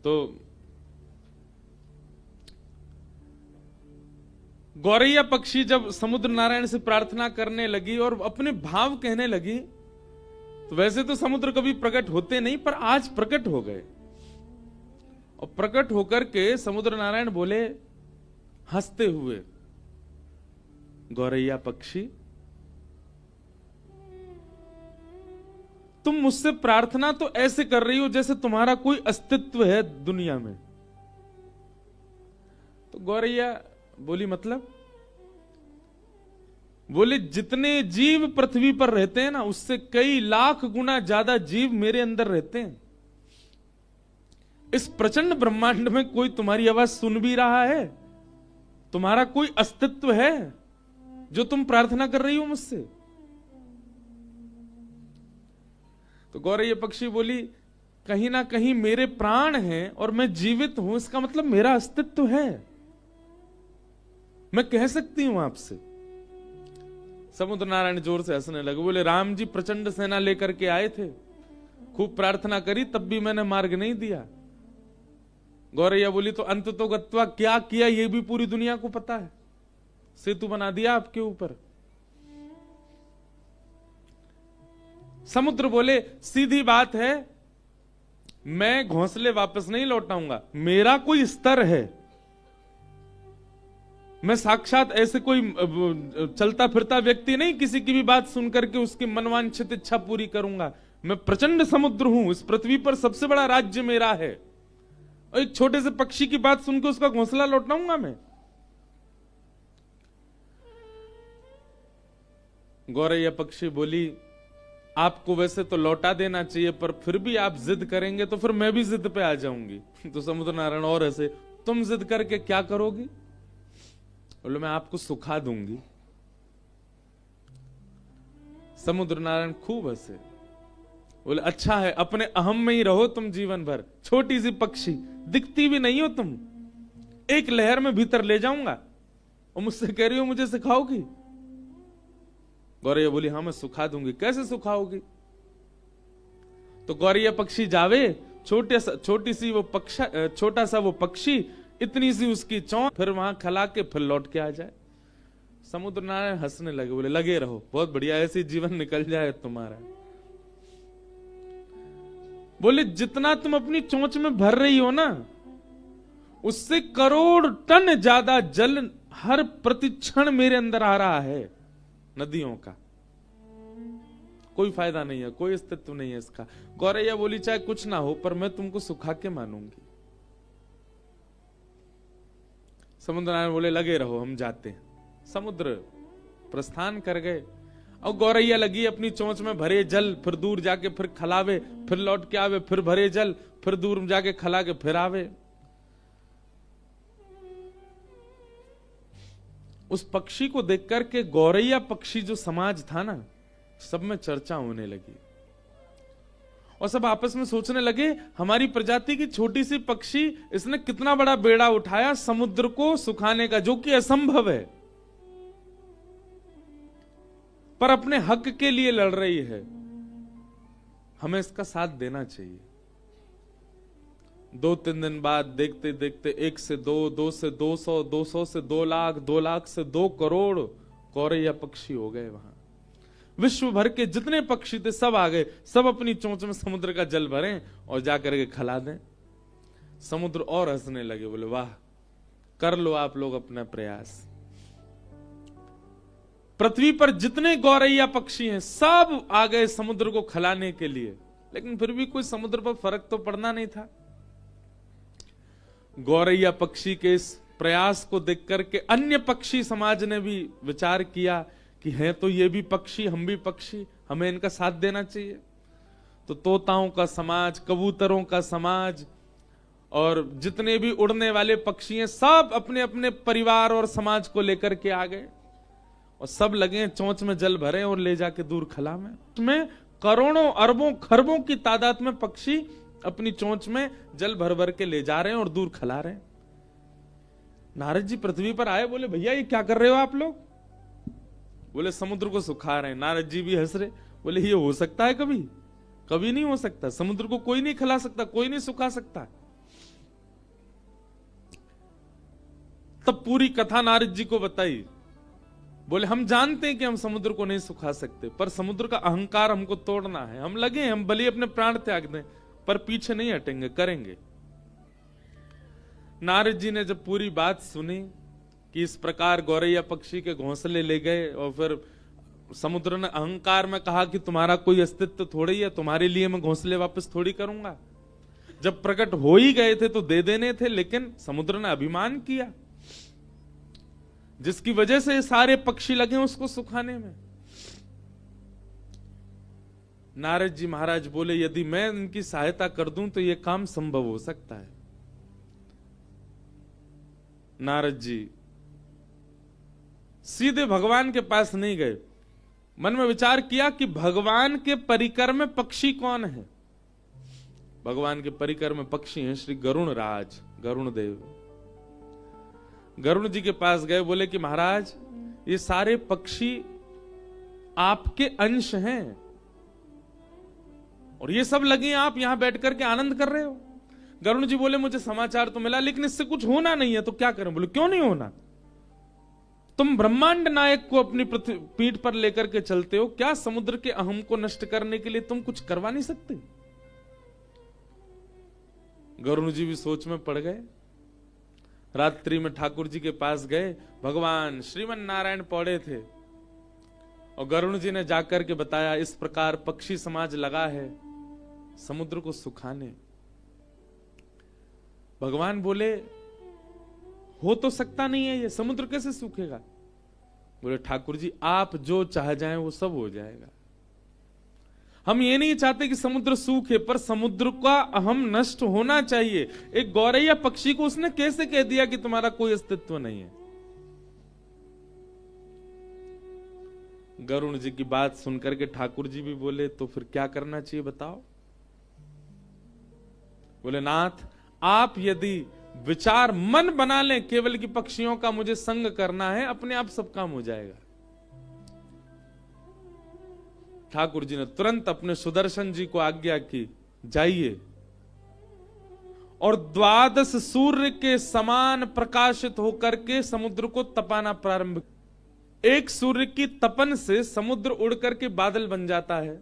तो गौरैया पक्षी जब समुद्र नारायण से प्रार्थना करने लगी और अपने भाव कहने लगी, तो वैसे तो समुद्र कभी प्रकट होते नहीं, पर आज प्रकट हो गए। और प्रकट होकर के समुद्र नारायण बोले हंसते हुए, गौरैया पक्षी, तुम मुझसे प्रार्थना तो ऐसे कर रही हो जैसे तुम्हारा कोई अस्तित्व है दुनिया में। तो गौरैया बोली मतलब? बोले जितने जीव पृथ्वी पर रहते हैं ना, उससे कई लाख गुना ज्यादा जीव मेरे अंदर रहते हैं। इस प्रचंड ब्रह्मांड में कोई तुम्हारी आवाज सुन भी रहा है? तुम्हारा कोई अस्तित्व है जो तुम प्रार्थना कर रही हो मुझसे? तो गौरैया पक्षी बोली, कहीं ना कहीं मेरे प्राण हैं और मैं जीवित हूं, इसका मतलब मेरा अस्तित्व है, मैं कह सकती हूं आपसे। समुद्र नारायण जोर से हंसने लगे, बोले राम जी प्रचंड सेना लेकर के आए थे, खूब प्रार्थना करी, तब भी मैंने मार्ग नहीं दिया। गौरैया बोली, तो अंत तो गत्वा क्या किया ये भी पूरी दुनिया को पता है, सेतु बना दिया आपके ऊपर। समुद्र बोले सीधी बात है, मैं घोंसले वापस नहीं लौटाऊंगा, मेरा कोई स्तर है, मैं साक्षात ऐसे कोई चलता फिरता व्यक्ति नहीं, किसी की भी बात सुनकर के उसकी मनवांछित इच्छा पूरी करूंगा। मैं प्रचंड समुद्र हूं, इस पृथ्वी पर सबसे बड़ा राज्य मेरा है, और एक छोटे से पक्षी की बात सुनकर उसका घोंसला लौटाऊंगा मैं? गौरैया पक्षी बोली, आपको वैसे तो लौटा देना चाहिए, पर फिर भी आप जिद करेंगे तो फिर मैं भी जिद पे आ जाऊंगी। तो समुद्र नारायण और ऐसे, तुम जिद करके क्या करोगी? बोले मैं आपको सुखा दूंगी। समुद्र नारायण खूब हंसे, बोले अच्छा है, अपने अहम में ही रहो तुम जीवन भर, छोटी सी पक्षी, दिखती भी नहीं हो तुम, एक लहर में भीतर ले जाऊंगा और मुझसे कह रही हो मुझे सिखाओगी? गौरैया बोली, हाँ मैं सुखा दूंगी। कैसे सुखाओगी? तो गौरैया पक्षी जावे, छोटी सी वो छोटा सा वो पक्षी, इतनी सी उसकी चोंच, फिर वहां खला के फिर लौट के आ जाए। समुद्र नारायण हंसने लगे, बोले लगे रहो, बहुत बढ़िया, ऐसे जीवन निकल जाए तुम्हारा। बोले जितना तुम अपनी चोंच में भर रही हो ना, उससे करोड़ टन ज्यादा जल हर प्रतिक्षण मेरे अंदर आ रहा है, नदियों का। कोई फायदा नहीं है, कोई अस्तित्व नहीं है इसका। गौरैया बोली, चाहे कुछ ना हो पर मैं तुमको सुखा के मानूंगी। समुद्र नारायण बोले लगे रहो, हम जाते हैं। समुद्र प्रस्थान कर गए, और गौरैया लगी अपनी चोंच में भरे जल, फिर दूर जाके फिर खलावे, फिर लौट के आवे, फिर भरे जल, फिर दूर जाके खला के फिर आवे। उस पक्षी को देख करके गौरैया पक्षी जो समाज था ना, सब में चर्चा होने लगी, और सब आपस में सोचने लगे, हमारी प्रजाति की छोटी सी पक्षी, इसने कितना बड़ा बेड़ा उठाया समुद्र को सुखाने का, जो कि असंभव है, पर अपने हक के लिए लड़ रही है, हमें इसका साथ देना चाहिए। 2-3 दिन बाद देखते देखते 1 से 2, 2 से 200, 200 से 2 लाख, 2 लाख से 2 करोड़ गौरैया पक्षी हो गए। वहां विश्व भर के जितने पक्षी थे सब आ गए, सब अपनी चोंच में समुद्र का जल भरें और जाकर के खिला दें। समुद्र और हंसने लगे, बोले वाह, कर लो आप लोग अपना प्रयास। पृथ्वी पर जितने गौरैया पक्षी हैं सब आ गए समुद्र को खिलाने के लिए, लेकिन फिर भी कोई समुद्र पर फर्क तो पड़ना नहीं था। गौरैया पक्षी के इस प्रयास को देख करके अन्य पक्षी समाज ने भी विचार किया कि हैं तो ये भी पक्षी, हम भी पक्षी, हमें इनका साथ देना चाहिए। तो तोताओं का समाज, कबूतरों का समाज और जितने भी उड़ने वाले पक्षी हैं सब अपने अपने परिवार और समाज को लेकर के आ गए, और सब लगे चोंच में जल भरे और ले जाके दूर खला में। उसमें करोड़ों अरबों खरबों की तादाद में पक्षी अपनी चोंच में जल भर भर के ले जा रहे हैं और दूर खिला रहे हैं। नारद जी पृथ्वी पर आए, बोले भैया ये क्या कर रहे हो आप लोग? बोले समुद्र को सुखा रहे हैं। नारद जी भी हंस रहे, बोले ये हो सकता है कभी? कभी नहीं हो सकता, समुद्र को कोई नहीं खिला सकता, कोई नहीं सुखा सकता। तब पूरी कथा नारद जी को बताई। बोले हम जानते हैं कि हम समुद्र को नहीं सुखा सकते, पर समुद्र का अहंकार हमको तोड़ना है, हम लगे हैं, हम भले अपने प्राण त्याग दें, पर पीछे नहीं हटेंगे, करेंगे। नारद जी ने जब पूरी बात सुनी कि इस प्रकार गौरैया पक्षी के घोंसले ले गए और फिर समुद्र ने अहंकार में कहा कि तुम्हारा कोई अस्तित्व थोड़ी है, तुम्हारे लिए मैं घोंसले वापस थोड़ी करूंगा। जब प्रकट हो ही गए थे तो दे देने थे, लेकिन समुद्र ने अभिमान किया, जिसकी वजह से सारे पक्षी लगे उसको सुखाने में। नारद जी महाराज बोले यदि मैं इनकी सहायता कर दूं तो यह काम संभव हो सकता है। नारद जी सीधे भगवान के पास नहीं गए, मन में विचार किया कि भगवान के परिकर में पक्षी कौन है। भगवान के परिकर में पक्षी हैं श्री गरुण राज, गरुण देव। गरुण जी के पास गए, बोले कि महाराज ये सारे पक्षी आपके अंश हैं और ये सब लगे आप यहां बैठ करके आनंद कर रहे हो। गरुण जी बोले मुझे समाचार तो मिला, लेकिन इससे कुछ होना नहीं है, तो क्या करें। बोले क्यों नहीं होना, तुम ब्रह्मांड नायक को अपनी पीठ पर लेकर के चलते हो, क्या समुद्र के अहम को नष्ट करने के लिए तुम कुछ करवा नहीं सकते। गरुण जी भी सोच में पड़ गए। रात्रि में ठाकुर जी के पास गए, भगवान श्रीमन नारायण पौड़े थे और गरुण जी ने जाकर के बताया इस प्रकार पक्षी समाज लगा है समुद्र को सुखाने। भगवान बोले हो तो सकता नहीं है, ये समुद्र कैसे सूखेगा। बोले ठाकुर जी आप जो चाह जाएं वो सब हो जाएगा। हम ये नहीं चाहते कि समुद्र सूखे, पर समुद्र का अहम नष्ट होना चाहिए। एक गौरैया पक्षी को उसने कैसे कह दिया कि तुम्हारा कोई अस्तित्व नहीं है। गरुण जी की बात सुनकर के ठाकुर जी भी बोले तो फिर क्या करना चाहिए बताओ। बोले नाथ आप यदि विचार मन बना लें केवल कि पक्षियों का मुझे संग करना है, अपने आप सब काम हो जाएगा। ठाकुर जी ने तुरंत अपने सुदर्शन जी को आज्ञा की जाइए और 12 सूर्य के समान प्रकाशित होकर के समुद्र को तपाना प्रारंभ। एक सूर्य की तपन से समुद्र उड़ करके बादल बन जाता है।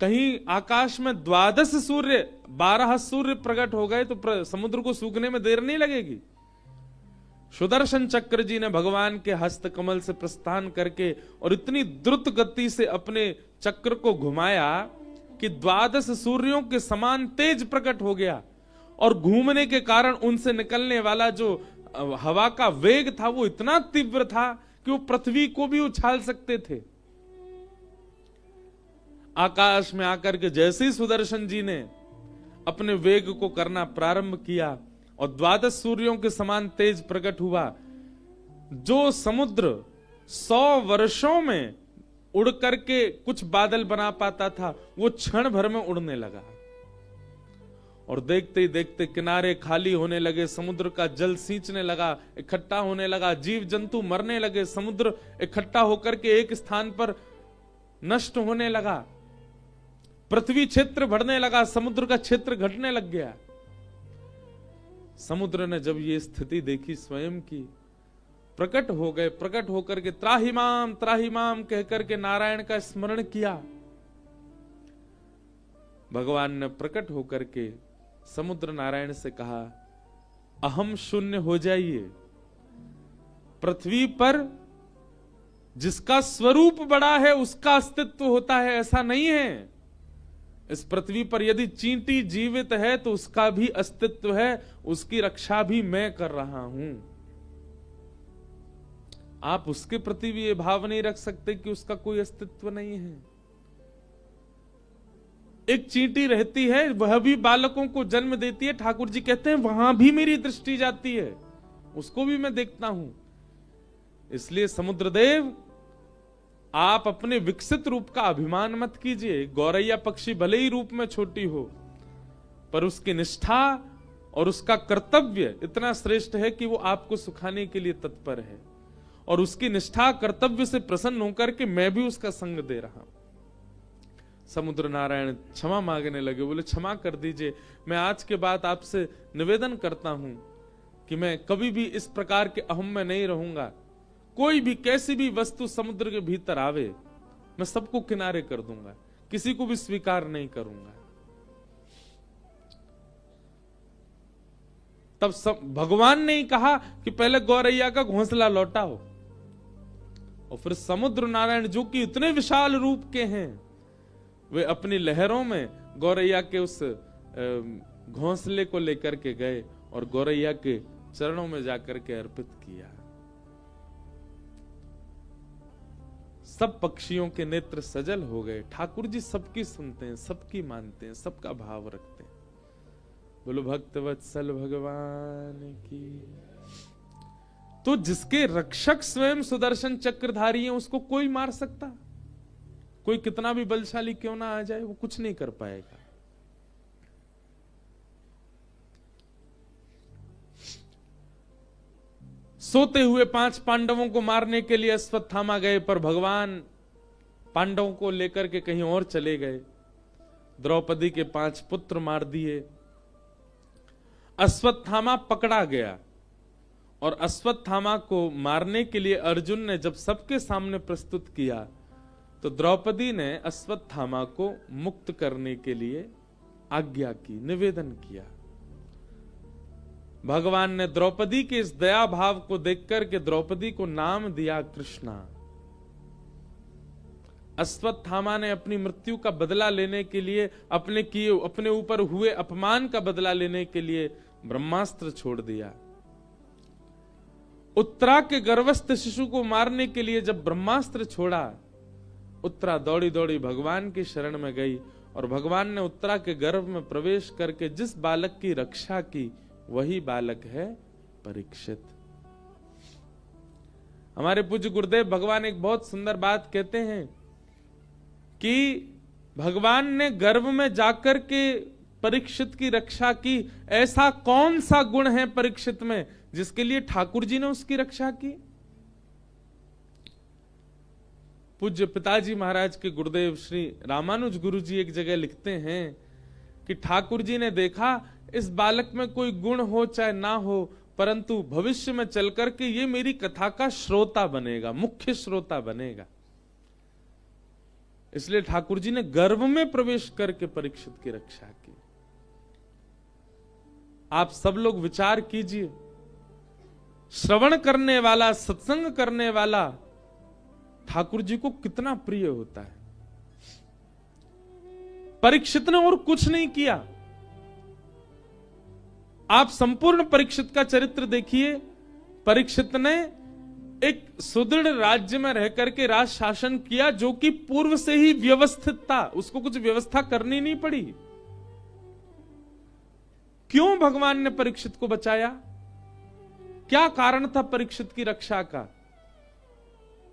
कहीं आकाश में 12 सूर्य 12 सूर्य प्रकट हो गए तो समुद्र को सूखने में देर नहीं लगेगी। सुदर्शन चक्र जी ने भगवान के हस्त कमल से प्रस्थान करके और इतनी द्रुत गति से अपने चक्र को घुमाया कि 12 सूर्यों के समान तेज प्रकट हो गया और घूमने के कारण उनसे निकलने वाला जो हवा का वेग था वो इतना तीव्र था कि वो पृथ्वी को भी उछाल सकते थे। आकाश में आकर के जैसे ही सुदर्शन जी ने अपने वेग को करना प्रारंभ किया और 12 सूर्यों के समान तेज प्रकट हुआ, जो समुद्र 100 वर्षों में उड़ करके कुछ बादल बना पाता था वो क्षण भर में उड़ने लगा। और देखते ही देखते किनारे खाली होने लगे, समुद्र का जल सींचने लगा, इकट्ठा होने लगा, जीव जंतु मरने लगे, समुद्र इकट्ठा होकर के एक स्थान पर नष्ट होने लगा, पृथ्वी क्षेत्र बढ़ने लगा, समुद्र का क्षेत्र घटने लग गया। समुद्र ने जब ये स्थिति देखी स्वयं की, प्रकट हो गए, प्रकट होकर के त्राहिमाम कहकर के नारायण का स्मरण किया। भगवान ने प्रकट होकर के समुद्र नारायण से कहा अहम शून्य हो जाइए। पृथ्वी पर जिसका स्वरूप बड़ा है उसका अस्तित्व होता है, ऐसा नहीं है। इस पृथ्वी पर यदि चींटी जीवित है तो उसका भी अस्तित्व है, उसकी रक्षा भी मैं कर रहा हूं। आप उसके प्रति भी ये भाव नहीं रख सकते कि उसका कोई अस्तित्व नहीं है। एक चींटी रहती है, वह भी बालकों को जन्म देती है। ठाकुर जी कहते हैं वहां भी मेरी दृष्टि जाती है, उसको भी मैं देखता हूं। इसलिए समुद्रदेव आप अपने विकसित रूप का अभिमान मत कीजिए। गौरैया पक्षी भले ही रूप में छोटी हो, पर उसकी निष्ठा और उसका कर्तव्य इतना श्रेष्ठ है कि वो आपको सुखाने के लिए तत्पर है। और उसकी निष्ठा कर्तव्य से प्रसन्न होकर के मैं भी उसका संग दे रहा हूं। समुद्र नारायण क्षमा मांगने लगे, बोले क्षमा कर दीजिए, मैं आज के बाद आपसे निवेदन करता हूं कि मैं कभी भी इस प्रकार के अहम में नहीं रहूंगा। कोई भी कैसी भी वस्तु समुद्र के भीतर आवे, मैं सबको किनारे कर दूंगा, किसी को भी स्वीकार नहीं करूंगा। तब सब भगवान ने ही कहा कि पहले गौरैया का घोंसला लौटाओ, और फिर समुद्र नारायण जो कि इतने विशाल रूप के हैं, वे अपनी लहरों में गौरैया के उस घोंसले को लेकर के गए और गौरैया के चरणों में जाकर के अर्पित किया। सब पक्षियों के नेत्र सजल हो गए। ठाकुर जी सबकी सुनते हैं, सबकी मानते हैं, सबका भाव रखते हैं। बोलो भक्तवत्सल भगवान की। तो जिसके रक्षक स्वयं सुदर्शन चक्रधारी हैं, उसको कोई मार सकता? कोई कितना भी बलशाली क्यों ना आ जाए, वो कुछ नहीं कर पाएगा। सोते हुए 5 पांडवों को मारने के लिए अश्वत्थामा गए, पर भगवान पांडवों को लेकर के कहीं और चले गए। द्रौपदी के 5 पुत्र मार दिए। अश्वत्थामा पकड़ा गया, और अश्वत्थामा को मारने के लिए अर्जुन ने जब सबके सामने प्रस्तुत किया, तो द्रौपदी ने अश्वत्थामा को मुक्त करने के लिए आज्ञा की, निवेदन किया। भगवान ने द्रौपदी के इस दया भाव को देखकर के द्रौपदी को नाम दिया कृष्णा। अश्वत्थामा ने अपनी मृत्यु का बदला लेने के लिए, अपने ऊपर हुए अपमान का बदला लेने के लिए ब्रह्मास्त्र छोड़ दिया। उत्तरा के गर्भस्थ शिशु को मारने के लिए जब ब्रह्मास्त्र छोड़ा, उत्तरा दौड़ी दौड़ी भगवान की शरण में गई, और भगवान ने उत्तरा के गर्भ में प्रवेश करके जिस बालक की रक्षा की, वही बालक है परीक्षित। हमारे पूज्य गुरुदेव भगवान एक बहुत सुंदर बात कहते हैं कि भगवान ने गर्भ में जाकर के परीक्षित की रक्षा की। ऐसा कौन सा गुण है परीक्षित में जिसके लिए ठाकुर जी ने उसकी रक्षा की? पूज्य पिताजी महाराज के गुरुदेव श्री रामानुज गुरु जी एक जगह लिखते हैं कि ठाकुर जी ने देखा इस बालक में कोई गुण हो चाहे ना हो, परंतु भविष्य में चल करके ये मेरी कथा का श्रोता बनेगा, मुख्य श्रोता बनेगा। इसलिए ठाकुर जी ने गर्भ में प्रवेश करके परीक्षित की रक्षा की। आप सब लोग विचार कीजिए, श्रवण करने वाला, सत्संग करने वाला ठाकुर जी को कितना प्रिय होता है। परीक्षित ने और कुछ नहीं किया। आप संपूर्ण परीक्षित का चरित्र देखिए। परीक्षित ने एक सुदृढ़ राज्य में रह करके राज शासन किया, जो कि पूर्व से ही व्यवस्थित था, उसको कुछ व्यवस्था करनी नहीं पड़ी। क्यों भगवान ने परीक्षित को बचाया? क्या कारण था परीक्षित की रक्षा का?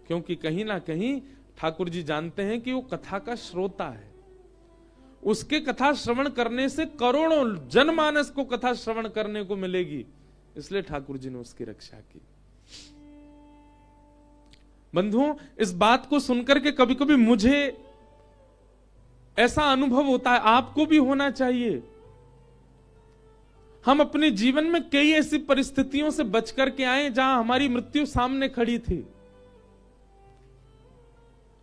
क्योंकि कहीं ना कहीं ठाकुर जी जानते हैं कि वो कथा का श्रोता है। उसके कथा श्रवण करने से करोड़ों जनमानस को कथा श्रवण करने को मिलेगी, इसलिए ठाकुर जी ने उसकी रक्षा की। बंधुओं, इस बात को सुनकर के कभी कभी मुझे ऐसा अनुभव होता है, आपको भी होना चाहिए। हम अपने जीवन में कई ऐसी परिस्थितियों से बच करके आए जहां हमारी मृत्यु सामने खड़ी थी।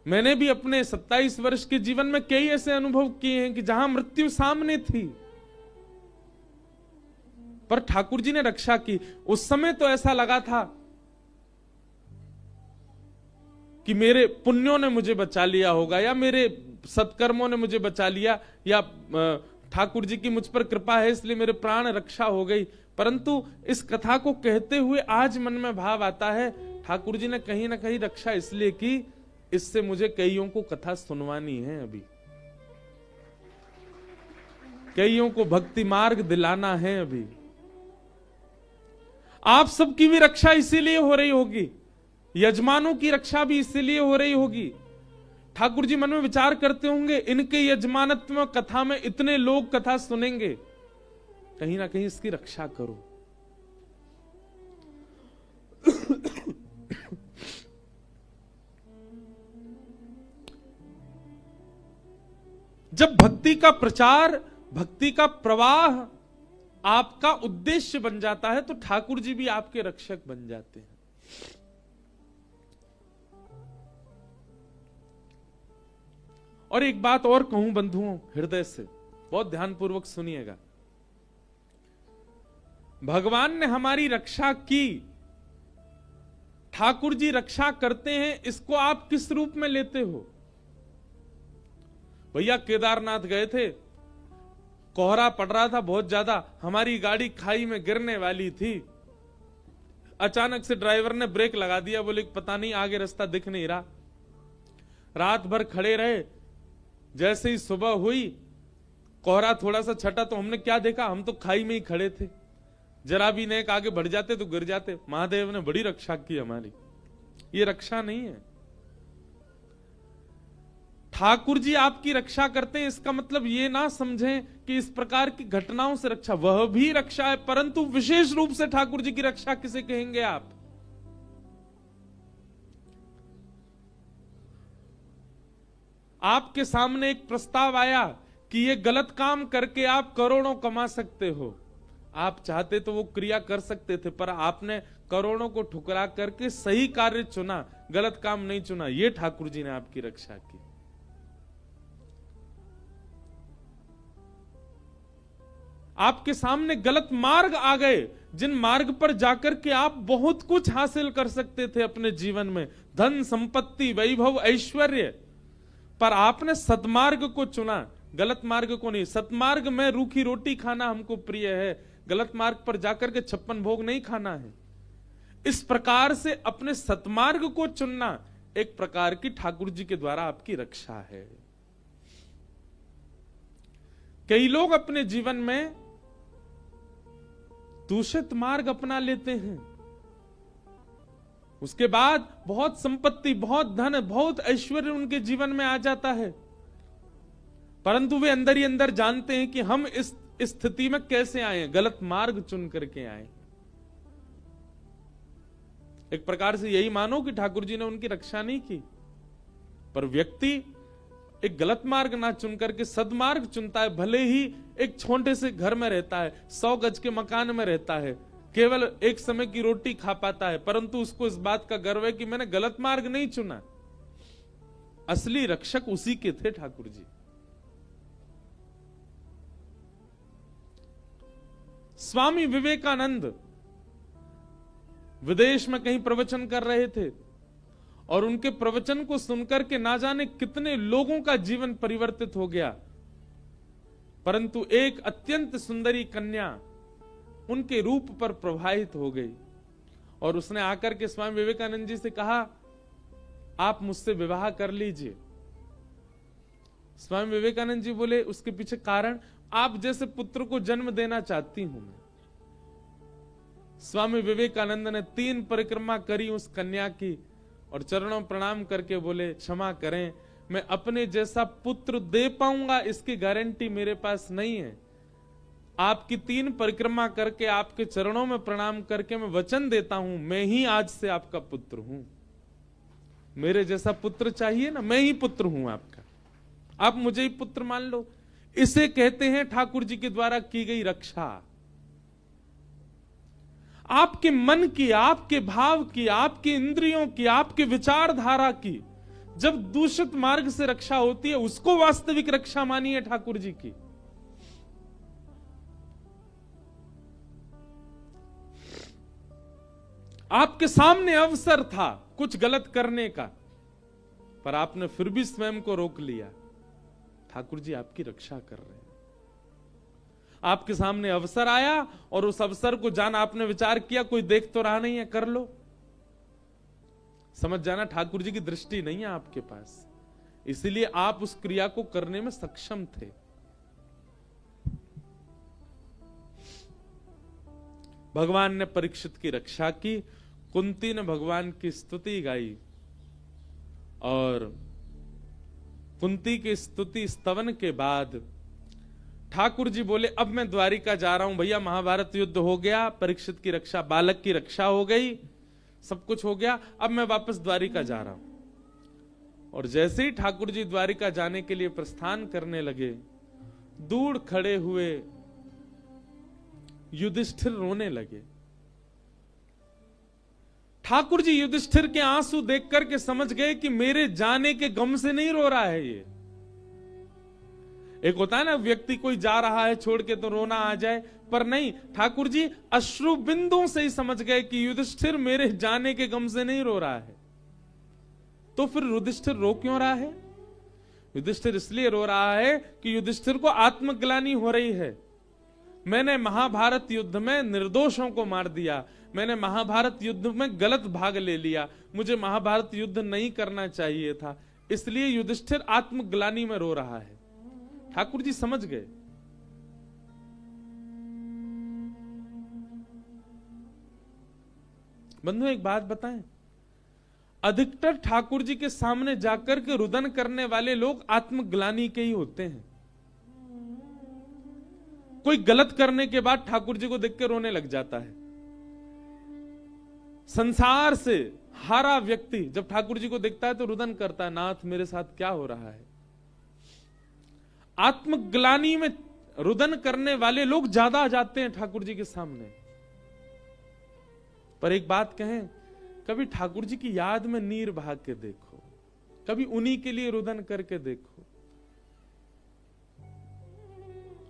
मैंने भी अपने 27 वर्ष के जीवन में कई ऐसे अनुभव किए हैं कि जहां मृत्यु सामने थी, पर ठाकुर जी ने रक्षा की। उस समय तो ऐसा लगा था कि मेरे पुण्यों ने मुझे बचा लिया होगा, या मेरे सत्कर्मों ने मुझे बचा लिया, या ठाकुर जी की मुझ पर कृपा है इसलिए मेरे प्राण रक्षा हो गई। परंतु इस कथा को कहते हुए आज मन में भाव आता है, ठाकुर जी ने कहीं ना कहीं रक्षा इसलिए की, इससे मुझे कईयों को कथा सुनवानी है, अभी कईयों को भक्ति मार्ग दिलाना है। अभी आप सबकी भी रक्षा इसीलिए हो रही होगी, यजमानों की रक्षा भी इसीलिए हो रही होगी। ठाकुर जी मन में विचार करते होंगे, इनके यजमानत्व में कथा में इतने लोग कथा सुनेंगे, कहीं ना कहीं इसकी रक्षा करो। जब भक्ति का प्रचार, भक्ति का प्रवाह आपका उद्देश्य बन जाता है तो ठाकुर जी भी आपके रक्षक बन जाते हैं। और एक बात और कहूं बंधुओं, हृदय से बहुत ध्यानपूर्वक सुनिएगा। भगवान ने हमारी रक्षा की, ठाकुर जी रक्षा करते हैं, इसको आप किस रूप में लेते हो? भैया केदारनाथ गए थे, कोहरा पड़ रहा था बहुत ज्यादा, हमारी गाड़ी खाई में गिरने वाली थी, अचानक से ड्राइवर ने ब्रेक लगा दिया, बोले पता नहीं आगे रास्ता दिख नहीं रहा। रात भर खड़े रहे, जैसे ही सुबह हुई कोहरा थोड़ा सा छटा तो हमने क्या देखा, हम तो खाई में ही खड़े थे, जरा भी नेक आगे बढ़ जाते तो गिर जाते। महादेव ने बड़ी रक्षा की हमारी। ये रक्षा नहीं है। ठाकुर जी आपकी रक्षा करते हैं, इसका मतलब ये ना समझें कि इस प्रकार की घटनाओं से रक्षा, वह भी रक्षा है, परंतु विशेष रूप से ठाकुर जी की रक्षा किसे कहेंगे आप? आपके सामने एक प्रस्ताव आया कि ये गलत काम करके आप करोड़ों कमा सकते हो, आप चाहते तो वो क्रिया कर सकते थे, पर आपने करोड़ों को ठुकरा करके सही कार्य चुना, गलत काम नहीं चुना। ये ठाकुर जी ने आपकी रक्षा की। आपके सामने गलत मार्ग आ गए, जिन मार्ग पर जाकर के आप बहुत कुछ हासिल कर सकते थे अपने जीवन में, धन संपत्ति वैभव ऐश्वर्य, पर आपने सतमार्ग को चुना, गलत मार्ग को नहीं। सतमार्ग में रूखी रोटी खाना हमको प्रिय है, गलत मार्ग पर जाकर के 56 भोग नहीं खाना है। इस प्रकार से अपने सतमार्ग को चुनना एक प्रकार की ठाकुर जी के द्वारा आपकी रक्षा है। कई लोग अपने जीवन में दूषित मार्ग अपना लेते हैं, उसके बाद बहुत संपत्ति, बहुत धन, बहुत ऐश्वर्य उनके जीवन में आ जाता है, परंतु वे अंदर ही अंदर जानते हैं कि हम इस स्थिति में कैसे आए, गलत मार्ग चुन करके आए। एक प्रकार से यही मानो कि ठाकुर जी ने उनकी रक्षा नहीं की, पर व्यक्ति एक गलत मार्ग ना चुन करके सदमार्ग चुनता है, भले ही एक छोटे से घर में रहता है, 100 गज के मकान में रहता है, केवल एक समय की रोटी खा पाता है, परंतु उसको इस बात का गर्व है कि मैंने गलत मार्ग नहीं चुना। असली रक्षक उसी के थे ठाकुर जी। स्वामी विवेकानंद विदेश में कहीं प्रवचन कर रहे थे और उनके प्रवचन को सुनकर के ना जाने कितने लोगों का जीवन परिवर्तित हो गया, परंतु एक अत्यंत सुंदरी कन्या उनके रूप पर प्रभावित हो गई और उसने आकर के स्वामी विवेकानंद जी से कहा, आप मुझसे विवाह कर लीजिए। स्वामी विवेकानंद जी बोले, उसके पीछे कारण, आप जैसे पुत्र को जन्म देना चाहती हूं मैं। स्वामी विवेकानंद ने 3 परिक्रमा करी उस कन्या की और चरणों प्रणाम करके बोले, क्षमा करें, मैं अपने जैसा पुत्र दे पाऊंगा इसकी गारंटी मेरे पास नहीं है। आपकी 3 परिक्रमा करके आपके चरणों में प्रणाम करके मैं वचन देता हूं, मैं ही आज से आपका पुत्र हूं। मेरे जैसा पुत्र चाहिए ना, मैं ही पुत्र हूं आपका, आप मुझे ही पुत्र मान लो। इसे कहते हैं ठाकुर जी के द्वारा की गई रक्षा। आपके मन की, आपके भाव की, आपकी इंद्रियों की, आपके विचारधारा की जब दूषित मार्ग से रक्षा होती है, उसको वास्तविक रक्षा मानिए ठाकुर जी की। आपके सामने अवसर था कुछ गलत करने का, पर आपने फिर भी स्वयं को रोक लिया। ठाकुर जी आपकी रक्षा कर रहे हैं। आपके सामने अवसर आया और उस अवसर को जाना, आपने विचार किया कोई देख तो रहा नहीं है, कर लो। समझ जाना ठाकुर जी की दृष्टि नहीं है आपके पास, इसलिए आप उस क्रिया को करने में सक्षम थे। भगवान ने परीक्षित की रक्षा की, कुंती ने भगवान की स्तुति गाई और कुंती की स्तुति स्तवन के बाद ठाकुर जी बोले, अब मैं द्वारिका जा रहा हूं। भैया महाभारत युद्ध हो गया, परीक्षित की रक्षा, बालक की रक्षा हो गई, सब कुछ हो गया, अब मैं वापस द्वारिका जा रहा हूं। और जैसे ही ठाकुर जी द्वारिका जाने के लिए प्रस्थान करने लगे, दूर खड़े हुए युधिष्ठिर रोने लगे। ठाकुर जी युधिष्ठिर के आंसू देख करके समझ गए कि मेरे जाने के गम से नहीं रो रहा है ये। एक होता है ना व्यक्ति कोई जा रहा है छोड़ के तो रोना आ जाए, पर नहीं, ठाकुर जी अश्रु बिंदुओं से ही समझ गए कि युधिष्ठिर मेरे जाने के गम से नहीं रो रहा है। तो फिर युधिष्ठिर रो क्यों रहा है? युधिष्ठिर इसलिए रो रहा है कि युधिष्ठिर को आत्मग्लानि हो रही है। मैंने महाभारत युद्ध में निर्दोषों को मार दिया, मैंने महाभारत युद्ध में गलत भाग ले लिया, मुझे महाभारत युद्ध नहीं करना चाहिए था, इसलिए युधिष्ठिर आत्मग्लानि में रो रहा है। ठाकुर जी समझ गए। बंधु एक बात बताएं, अधिकतर ठाकुर जी के सामने जाकर के रुदन करने वाले लोग आत्मग्लानि के ही होते हैं। कोई गलत करने के बाद ठाकुर जी को देख के रोने लग जाता है। संसार से हारा व्यक्ति जब ठाकुर जी को देखता है तो रुदन करता है, नाथ मेरे साथ क्या हो रहा है। आत्मग्लानि में रुदन करने वाले लोग ज्यादा आ जाते हैं ठाकुर जी के सामने। पर एक बात कहें, कभी ठाकुर जी की याद में नीर बहा के देखो, कभी उन्हीं के लिए रुदन करके देखो।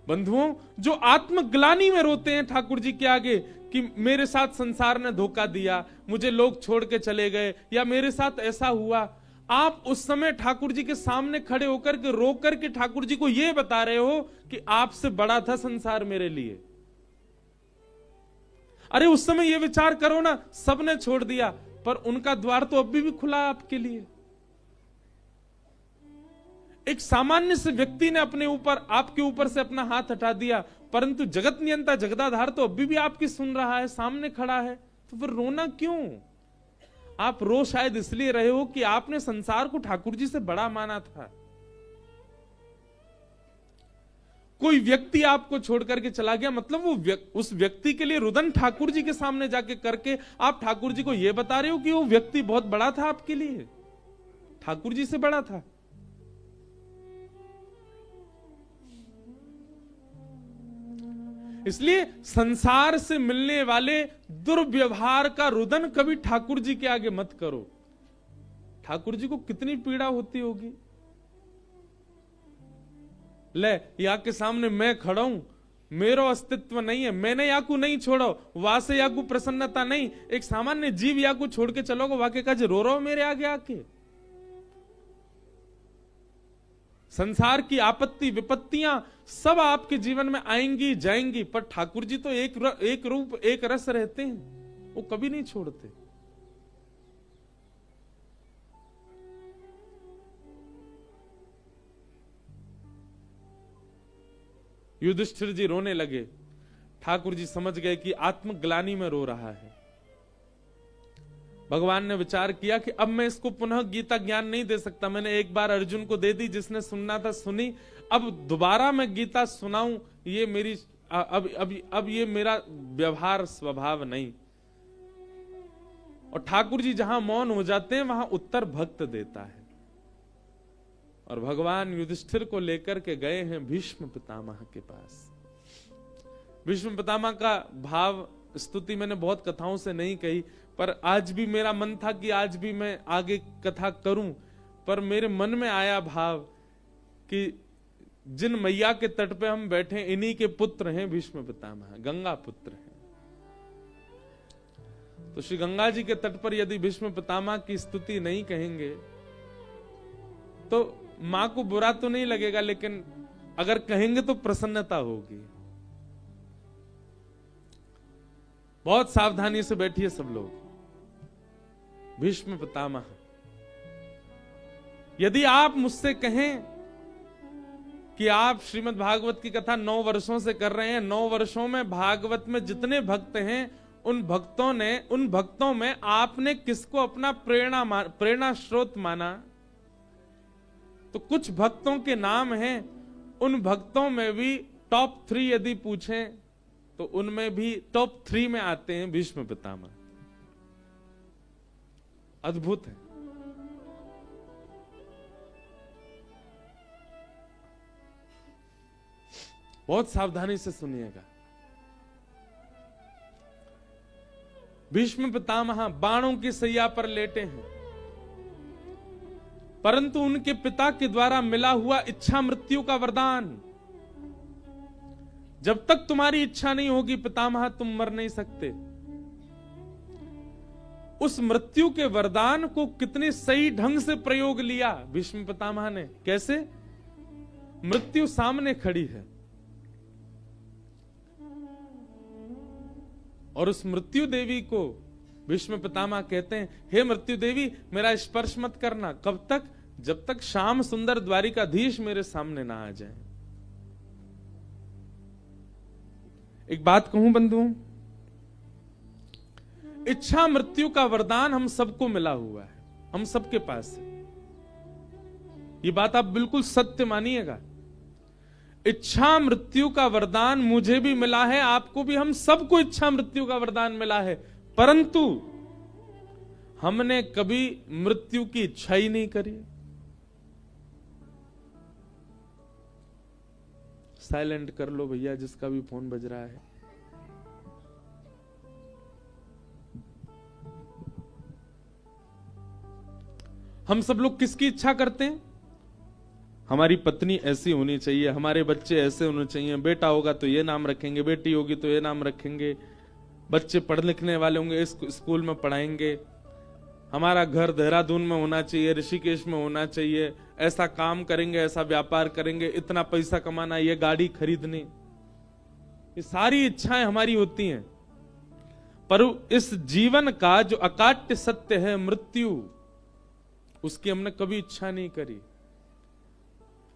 बंधुओं, जो आत्मग्लानि में रोते हैं ठाकुर जी के आगे कि मेरे साथ संसार ने धोखा दिया, मुझे लोग छोड़ के चले गए, या मेरे साथ ऐसा हुआ, आप उस समय ठाकुर जी के सामने खड़े होकर के रो करके ठाकुर जी को यह बता रहे हो कि आपसे बड़ा था संसार मेरे लिए। अरे उस समय यह विचार करो ना, सबने छोड़ दिया पर उनका द्वार तो अभी भी खुला है आपके लिए। एक सामान्य से व्यक्ति ने अपने ऊपर, आपके ऊपर से अपना हाथ हटा दिया, परंतु जगत नियंता जगदाधार तो अभी भी आपकी सुन रहा है, सामने खड़ा है, तो फिर रोना क्यों? आप रो शायद इसलिए रहे हो कि आपने संसार को ठाकुर जी से बड़ा माना था। कोई व्यक्ति आपको छोड़ करके चला गया, मतलब वो उस व्यक्ति के लिए रुदन ठाकुर जी के सामने जाके करके आप ठाकुर जी को यह बता रहे हो कि वो व्यक्ति बहुत बड़ा था आपके लिए, ठाकुर जी से बड़ा था। इसलिए संसार से मिलने वाले दुर्व्यवहार का रुदन कभी ठाकुर जी के आगे मत करो। ठाकुर जी को कितनी पीड़ा होती होगी। ले, या के सामने मैं खड़ा हूं, मेरो अस्तित्व नहीं है, मैंने याकू नहीं छोड़ो, वहां से याकू प्रसन्नता नहीं। एक सामान्य जीव याकू छोड़ के चलोगे, वाके का रो रहो मेरे आगे आके। संसार की आपत्ति विपत्तियां सब आपके जीवन में आएंगी जाएंगी, पर ठाकुर जी तो एक रूप एक रस रहते हैं, वो कभी नहीं छोड़ते। युधिष्ठिर जी रोने लगे। ठाकुर जी समझ गए कि आत्मग्लानि में रो रहा है। भगवान ने विचार किया कि अब मैं इसको पुनः गीता ज्ञान नहीं दे सकता, मैंने एक बार अर्जुन को दे दी, जिसने सुनना था सुनी, अब दोबारा मैं गीता सुनाऊं, ये मेरी अब ये मेरा व्यवहार स्वभाव नहीं। और ठाकुर जी जहां मौन हो जाते हैं वहां उत्तर भक्त देता है। और भगवान युधिष्ठिर को लेकर के गए हैं भीष्म पितामह के पास। भीष्म पितामह का भाव स्तुति मैंने बहुत कथाओं से नहीं कही, पर आज भी मेरा मन था कि आज भी मैं आगे कथा करूं, पर मेरे मन में आया भाव कि जिन मैया के तट पे हम बैठे इन्हीं के पुत्र हैं भीष्म पितामह, गंगा पुत्र हैं। तो श्री गंगा जी के तट पर यदि भीष्म पितामह की स्तुति नहीं कहेंगे तो मां को बुरा तो नहीं लगेगा, लेकिन अगर कहेंगे तो प्रसन्नता होगी। बहुत सावधानी से बैठिए सब लोग। भीष्म पितामह, यदि आप मुझसे कहें कि आप श्रीमद् भागवत की कथा 9 वर्षों से कर रहे हैं, 9 वर्षों में भागवत में जितने भक्त हैं उन भक्तों में आपने किसको अपना प्रेरणा स्रोत माना, तो कुछ भक्तों के नाम हैं। उन भक्तों में भी टॉप 3 यदि पूछें तो उनमें भी टॉप 3 में आते हैं भीष्म पितामह। अद्भुत है। बहुत सावधानी से सुनिएगा। भीष्म पितामह बाणों की सैया पर लेटे हैं, परंतु उनके पिता के द्वारा मिला हुआ इच्छा मृत्यु का वरदान, जब तक तुम्हारी इच्छा नहीं होगी पितामह तुम मर नहीं सकते। उस मृत्यु के वरदान को कितने सही ढंग से प्रयोग लिया भीष्म पितामह ने। कैसे? मृत्यु सामने खड़ी है और उस मृत्यु देवी को भीष्म पितामह कहते हैं, हे मृत्यु देवी मेरा स्पर्श मत करना। कब तक? जब तक श्याम सुंदर द्वारिकाधीश मेरे सामने ना आ जाए। एक बात कहूं बंधुओं, इच्छा मृत्यु का वरदान हम सबको मिला हुआ है, हम सबके पास है। ये बात आप बिल्कुल सत्य मानिएगा। इच्छा मृत्यु का वरदान मुझे भी मिला है, आपको भी, हम सबको इच्छा मृत्यु का वरदान मिला है, परंतु हमने कभी मृत्यु की इच्छा ही नहीं करी। साइलेंट कर लो भैया जिसका भी फोन बज रहा है। हम सब लोग किसकी इच्छा करते हैं? हमारी पत्नी ऐसी होनी चाहिए, हमारे बच्चे ऐसे होने चाहिए, बेटा होगा तो ये नाम रखेंगे, बेटी होगी तो ये नाम रखेंगे, बच्चे पढ़ लिखने वाले होंगे इस स्कूल में पढ़ाएंगे, हमारा घर देहरादून में होना चाहिए, ऋषिकेश में होना चाहिए, ऐसा काम करेंगे, ऐसा व्यापार करेंगे, इतना पैसा कमाना, ये गाड़ी खरीदनी। ये सारी इच्छाएं हमारी होती हैं, पर इस जीवन का जो अकाट्य सत्य है मृत्यु, उसकी हमने कभी इच्छा नहीं करी।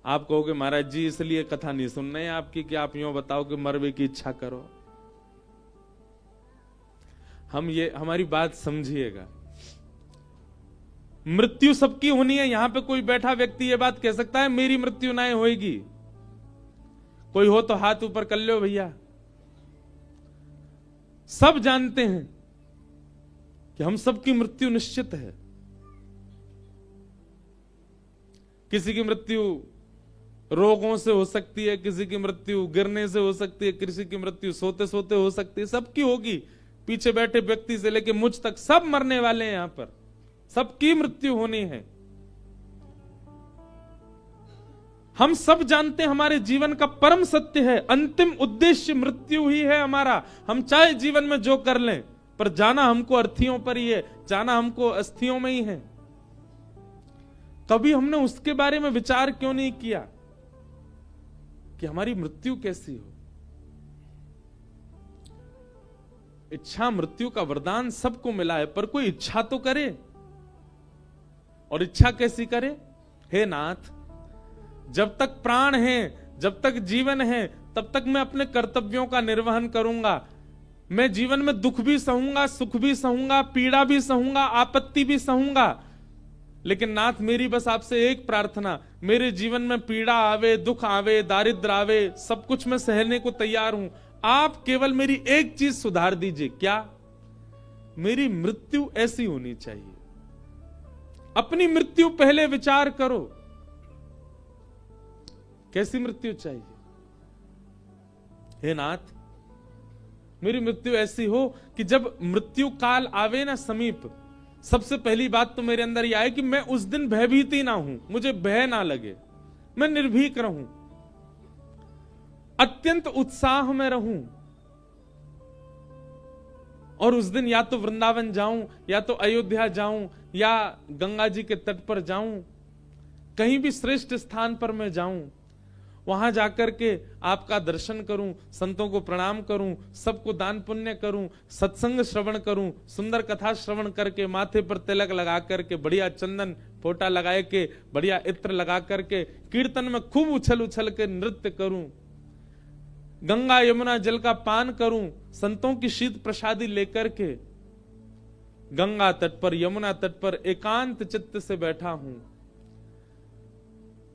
आप कहोगे महाराज जी इसलिए कथा नहीं सुनना है आपकी कि आप यूं बताओ कि मरवे की इच्छा करो। हमारी बात समझिएगा। मृत्यु सबकी होनी है। यहां पे कोई बैठा व्यक्ति ये बात कह सकता है मेरी मृत्यु ना होएगी? कोई हो तो हाथ ऊपर कर लो भैया। सब जानते हैं कि हम सबकी मृत्यु निश्चित है। किसी की मृत्यु रोगों से हो सकती है, किसी की मृत्यु गिरने से हो सकती है, किसी की मृत्यु सोते सोते हो सकती है, सबकी होगी। पीछे बैठे व्यक्ति से लेके मुझ तक सब मरने वाले हैं। यहां पर सबकी मृत्यु होनी है। हम सब जानते हैं हमारे जीवन का परम सत्य है, अंतिम उद्देश्य मृत्यु ही है हमारा। हम चाहे जीवन में जो कर लें, पर जाना हमको अर्थियों पर ही है, जाना हमको अस्थियों में ही है। कभी हमने उसके बारे में विचार क्यों नहीं किया कि हमारी मृत्यु कैसी हो? इच्छा मृत्यु का वरदान सबको मिला है, पर कोई इच्छा तो करे। और इच्छा कैसी करे? हे नाथ, जब तक प्राण है, जब तक जीवन है, तब तक मैं अपने कर्तव्यों का निर्वहन करूंगा। मैं जीवन में दुख भी सहूंगा, सुख भी सहूंगा, पीड़ा भी सहूंगा, आपत्ति भी सहूंगा। लेकिन नाथ मेरी बस आपसे एक प्रार्थना, मेरे जीवन में पीड़ा आवे, दुख आवे, दारिद्र आवे, सब कुछ मैं सहने को तैयार हूं। आप केवल मेरी एक चीज सुधार दीजिए। क्या? मेरी मृत्यु ऐसी होनी चाहिए। अपनी मृत्यु पहले विचार करो, कैसी मृत्यु चाहिए? हे नाथ, मेरी मृत्यु ऐसी हो कि जब मृत्यु काल आवे ना समीप, सबसे पहली बात तो मेरे अंदर यह आए कि मैं उस दिन भयभीत ही ना हूं, मुझे भय ना लगे, मैं निर्भीक रहूं, अत्यंत उत्साह में रहूं। और उस दिन या तो वृंदावन जाऊं, या तो अयोध्या जाऊं, या गंगा जी के तट पर जाऊं, कहीं भी श्रेष्ठ स्थान पर मैं जाऊं, वहां जाकर के आपका दर्शन करूं, संतों को प्रणाम करूं, सबको दान पुण्य करूं, सत्संग श्रवण करूं, सुंदर कथा श्रवण करके, माथे पर तिलक लगा करके, बढ़िया चंदन फोटा लगाए के, बढ़िया इत्र लगा करके, कीर्तन में खूब उछल उछल के नृत्य करूं, गंगा यमुना जल का पान करूं, संतों की शीत प्रसादी लेकर के गंगा तट पर, यमुना तट पर एकांत चित्त से बैठा हूं।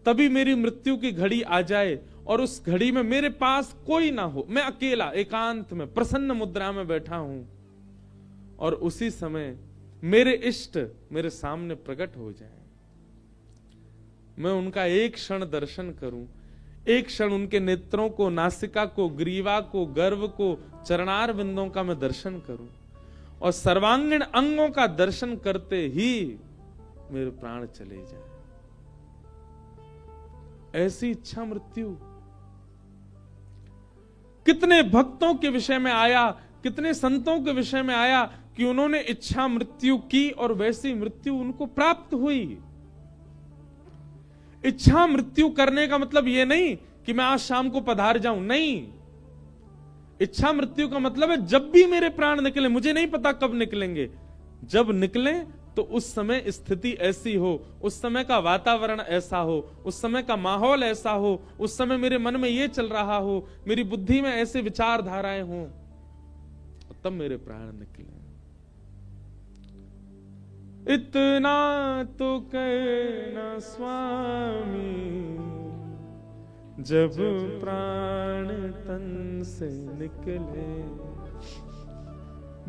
तभी मेरी मृत्यु की घड़ी आ जाए और उस घड़ी में मेरे पास कोई ना हो, मैं अकेला एकांत में प्रसन्न मुद्रा में बैठा हूं, और उसी समय मेरे इष्ट मेरे सामने प्रकट हो जाएं। मैं उनका एक क्षण दर्शन करूं, एक क्षण उनके नेत्रों को, नासिका को, ग्रीवा को, गर्व को, चरणार बिंदों का मैं दर्शन करूं, और सर्वांगीण अंगों का दर्शन करते ही मेरे प्राण चले जाए। ऐसी इच्छा मृत्यु कितने भक्तों के विषय में आया, कितने संतों के विषय में आया कि उन्होंने इच्छा मृत्यु की और वैसी मृत्यु उनको प्राप्त हुई। इच्छा मृत्यु करने का मतलब यह नहीं कि मैं आज शाम को पधार जाऊं, नहीं। इच्छा मृत्यु का मतलब है जब भी मेरे प्राण निकले, मुझे नहीं पता कब निकलेंगे, जब निकले तो उस समय स्थिति ऐसी हो, उस समय का वातावरण ऐसा हो, उस समय का माहौल ऐसा हो, उस समय मेरे मन में ये चल रहा हो, मेरी बुद्धि में ऐसे विचारधाराएं हों, तब मेरे प्राण निकले। इतना तो कहना स्वामी, जब प्राण तन से निकले,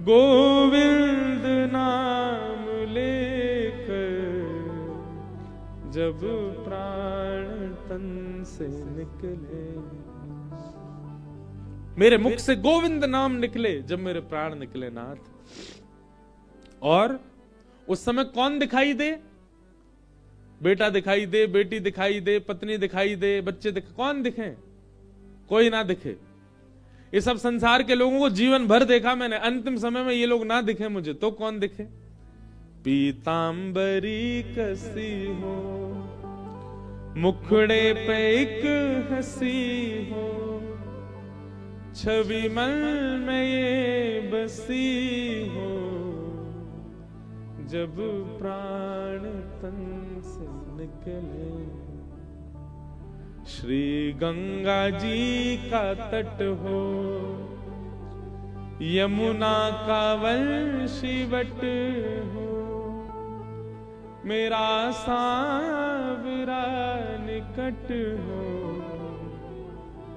गोविंद नाम लेकर जब प्राण तन से निकले। मेरे मुख से गोविंद नाम निकले जब मेरे प्राण निकले नाथ। और उस समय कौन दिखाई दे? बेटा दिखाई दे, बेटी दिखाई दे, पत्नी दिखाई दे, बच्चे कौन दिखे? कोई ना दिखे। ये सब संसार के लोगों को जीवन भर देखा मैंने, अंतिम समय में ये लोग ना दिखे मुझे तो कौन दिखे? पीतांबरी कसी हो, मुखड़े पे एक हंसी हो, छवि मन में ये बसी हो, जब प्राण तन से निकले। श्री गंगा जी का तट हो, यमुना का वंशी वट हो, मेरा सांवरा निकट हो,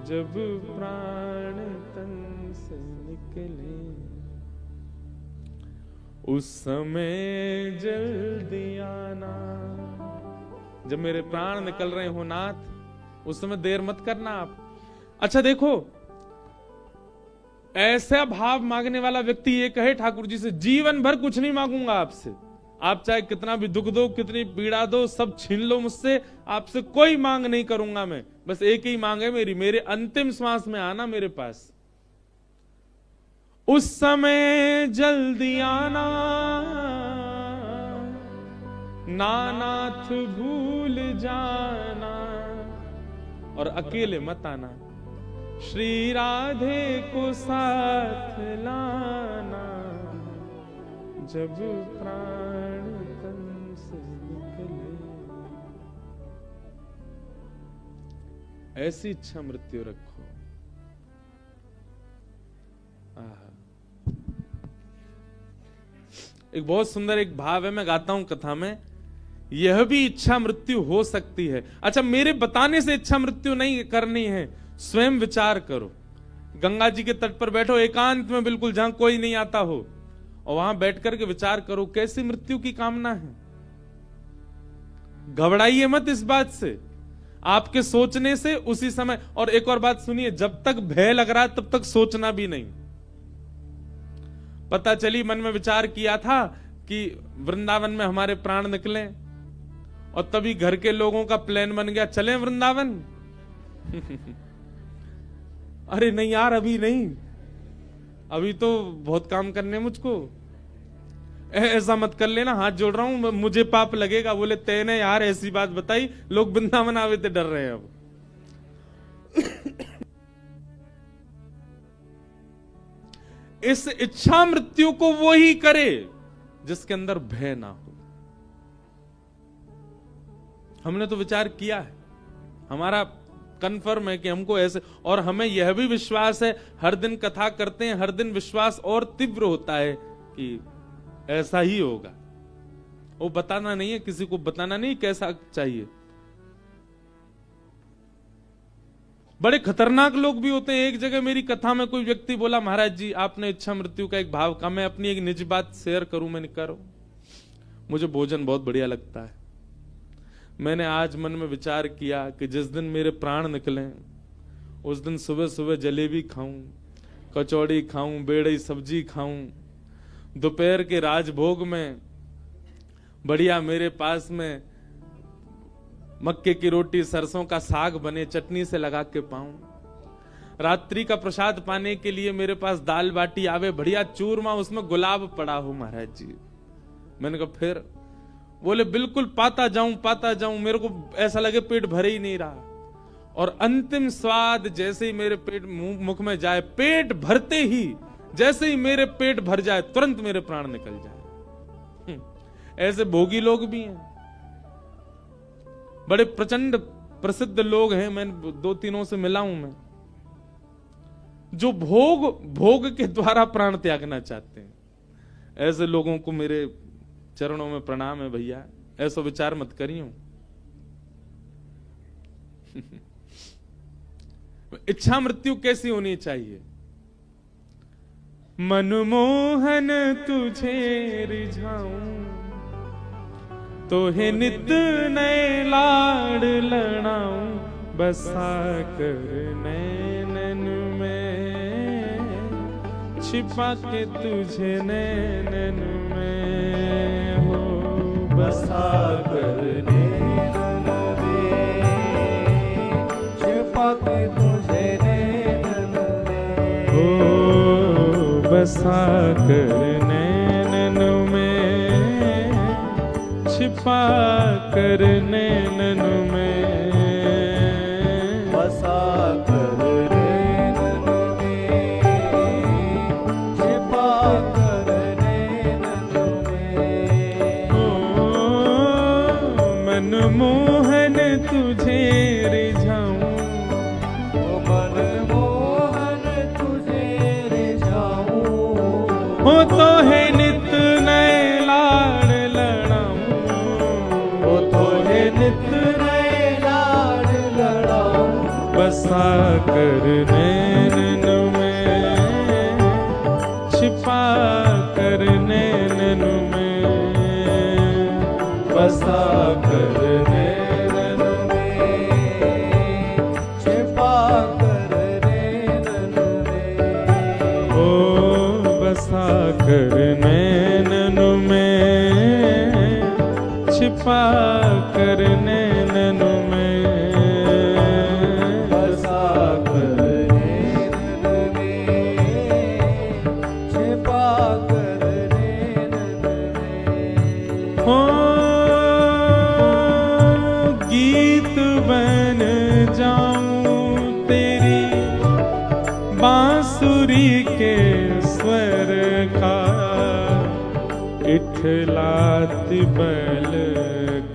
जब प्राण तन से निकले। उस समय जल्दी आना, जब मेरे प्राण निकल रहे हो नाथ, उस समय देर मत करना आप। अच्छा देखो, ऐसा भाव मांगने वाला व्यक्ति ये कहे ठाकुर जी से, जीवन भर कुछ नहीं मांगूंगा आपसे, आप चाहे कितना भी दुख दो, कितनी पीड़ा दो, सब छीन लो मुझसे, आपसे कोई मांग नहीं करूंगा मैं, बस एक ही मांग है मेरी, मेरे अंतिम श्वास में आना मेरे पास। उस समय जल्दी आना, नानाथ भूल जाना, और अकेले मत आना, श्री राधे को साथ लाना, जब प्राण तन से निकले। ऐसी इच्छा मृत्यु रखो। एक बहुत सुंदर एक भाव है, मैं गाता हूं कथा में, यह भी इच्छा मृत्यु हो सकती है। अच्छा, मेरे बताने से इच्छा मृत्यु नहीं करनी है, स्वयं विचार करो। गंगा जी के तट पर बैठो एकांत में, बिल्कुल जहां कोई नहीं आता हो, और वहां बैठ करके विचार करो कैसी मृत्यु की कामना है। घबराइए मत इस बात से, आपके सोचने से उसी समय। और एक और बात सुनिए, जब तक भय लग रहा है तब तक सोचना भी नहीं। पता चली मन में विचार किया था कि वृंदावन में हमारे प्राण निकले, और तभी घर के लोगों का प्लान बन गया चलें वृंदावन। अरे नहीं यार, अभी नहीं, अभी तो बहुत काम करने मुझको, ऐसा मत कर लेना, हाथ जोड़ रहा हूं, मुझे पाप लगेगा। बोले तेने यार ऐसी बात बताई, लोग वृंदावन आवे थे डर रहे हैं अब। इस इच्छा मृत्यु को वो ही करे जिसके अंदर भय ना हो। हमने तो विचार किया है, हमारा कंफर्म है कि हमको ऐसे, और हमें यह भी विश्वास है, हर दिन कथा करते हैं, हर दिन विश्वास और तीव्र होता है कि ऐसा ही होगा। वो बताना नहीं है, किसी को बताना नहीं कैसा चाहिए। बड़े खतरनाक लोग भी होते हैं। एक जगह मेरी कथा में कोई व्यक्ति बोला, महाराज जी आपने इच्छा मृत्यु का एक भाव कहा, मैं अपनी एक निजी बात शेयर करूं, मैंने करो। मुझे भोजन बहुत बढ़िया लगता है, मैंने आज मन में विचार किया कि जिस दिन मेरे प्राण निकले उस दिन सुबह सुबह जलेबी खाऊं, कचौड़ी खाऊं, बेड़ई सब्जी खाऊं, दोपहर के राजभोग में बढ़िया मेरे पास में मक्के की रोटी सरसों का साग बने, चटनी से लगा के पाऊं। रात्रि का प्रसाद पाने के लिए मेरे पास दाल बाटी आवे, बढ़िया चूरमा, उसमें गुलाब पड़ा हो महाराज जी। मैंने कहा फिर? बोले बिल्कुल पाता जाऊं, मेरे को ऐसा लगे पेट भरे ही नहीं रहा। और अंतिम स्वाद जैसे ही मेरे पेट मुख में जाए, पेट भरते ही जैसे ही मेरे पेट भर जाए तुरंत मेरे प्राण निकल जाए। ऐसे भोगी लोग भी हैं, बड़े प्रचंड प्रसिद्ध लोग हैं, मैं 2-3 से मिला हूं मैं, जो भोग के द्वारा प्राण त्यागना चाहते हैं। ऐसे लोगों को मेरे चरणों में प्रणाम है भैया, ऐसा विचार मत करियो। इच्छा मृत्यु कैसी होनी चाहिए? मनमोहन तुझे रिझाऊं, तो हे नित नए लाड़ लड़ाऊं, बसा कर नैनन में, छिपा के तुझे नैनन में हो, बसा कर नैनन में, छिपा के तुझे नैनन में हो, बसा कर नैनन में, छिपा कर नैनन में, बसा कर नैनन में, छिपा कर नैनन में। ओ मनमोहन तुझे रिझाऊं, ओ मनमोहन तुझे रिझाऊं, हो तो है नित नए लाड़ लड़ाऊं, हो तो है नित नए लाड़ लड़ाऊं, बसा कर नैनन में, छिपा कर नैनन में, बसा कर नैनन में, छिपा कर नैनन में, ओ बसा कर नैनन में, छिपा कर नैनन में, बसा कर नैनन में, छिपा कर नैनन में। हो गीत बन जाऊं तेरी बांसुरी के स्वर का, इठलाती बल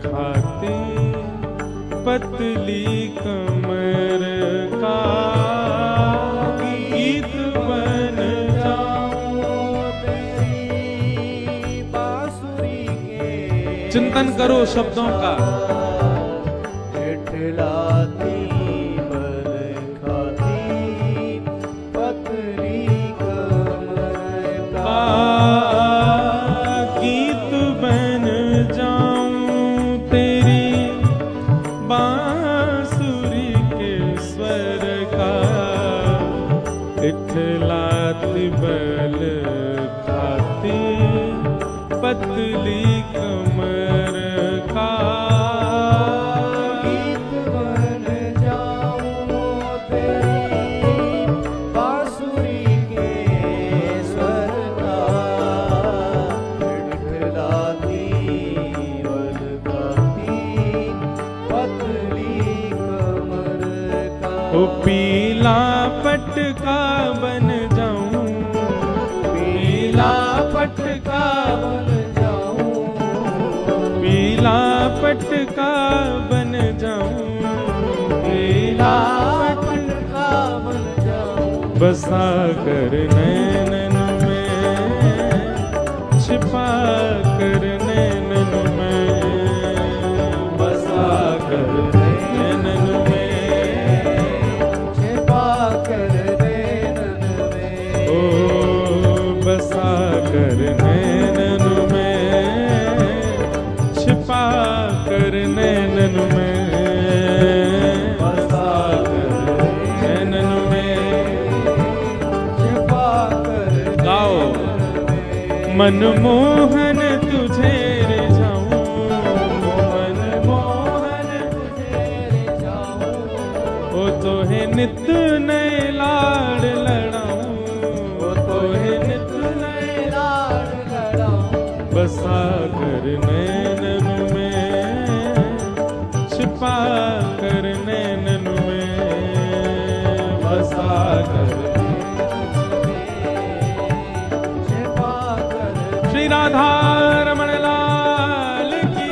खाती पतली कमर का, गीत बन जाऊं तेरी बांसुरी के, चिंतन करो शब्दों का, इठलाती बल खाती पतली कमर का, गीत बन जाऊं तेरी बांसुरी के स्वर का, इठलाती बल खाती पतली कमर का, गीत बन जाऊं तेरी बांसुरी के स्वर का, इठलाती बल खाती पतली कमर का, ओ पीला पटका बन जाऊं, पीला पटका बन जाऊं, पीला पटका बन जाऊं, पीला पटका बन जाऊं, बसा कर नैनन में, छिपा कर नैनन में, बसा कर नैनन में, छिपा कर नैनन में, ओ बसा कर नैनन में, छिपा कर नैनन में, बसा कर नैनन में, छिपा कर मनमोहन तुझे रिझाऊं, मनमोहन तुझे रिझाऊं, ओ तोहे नित नए लाड़ लड़ाऊं, ओ तोहे नित नए लाड़ लड़ाऊं, बसा कर नैनन में, छिपा कर नैनन में, बसा कर श्री राधा रमण लाल की।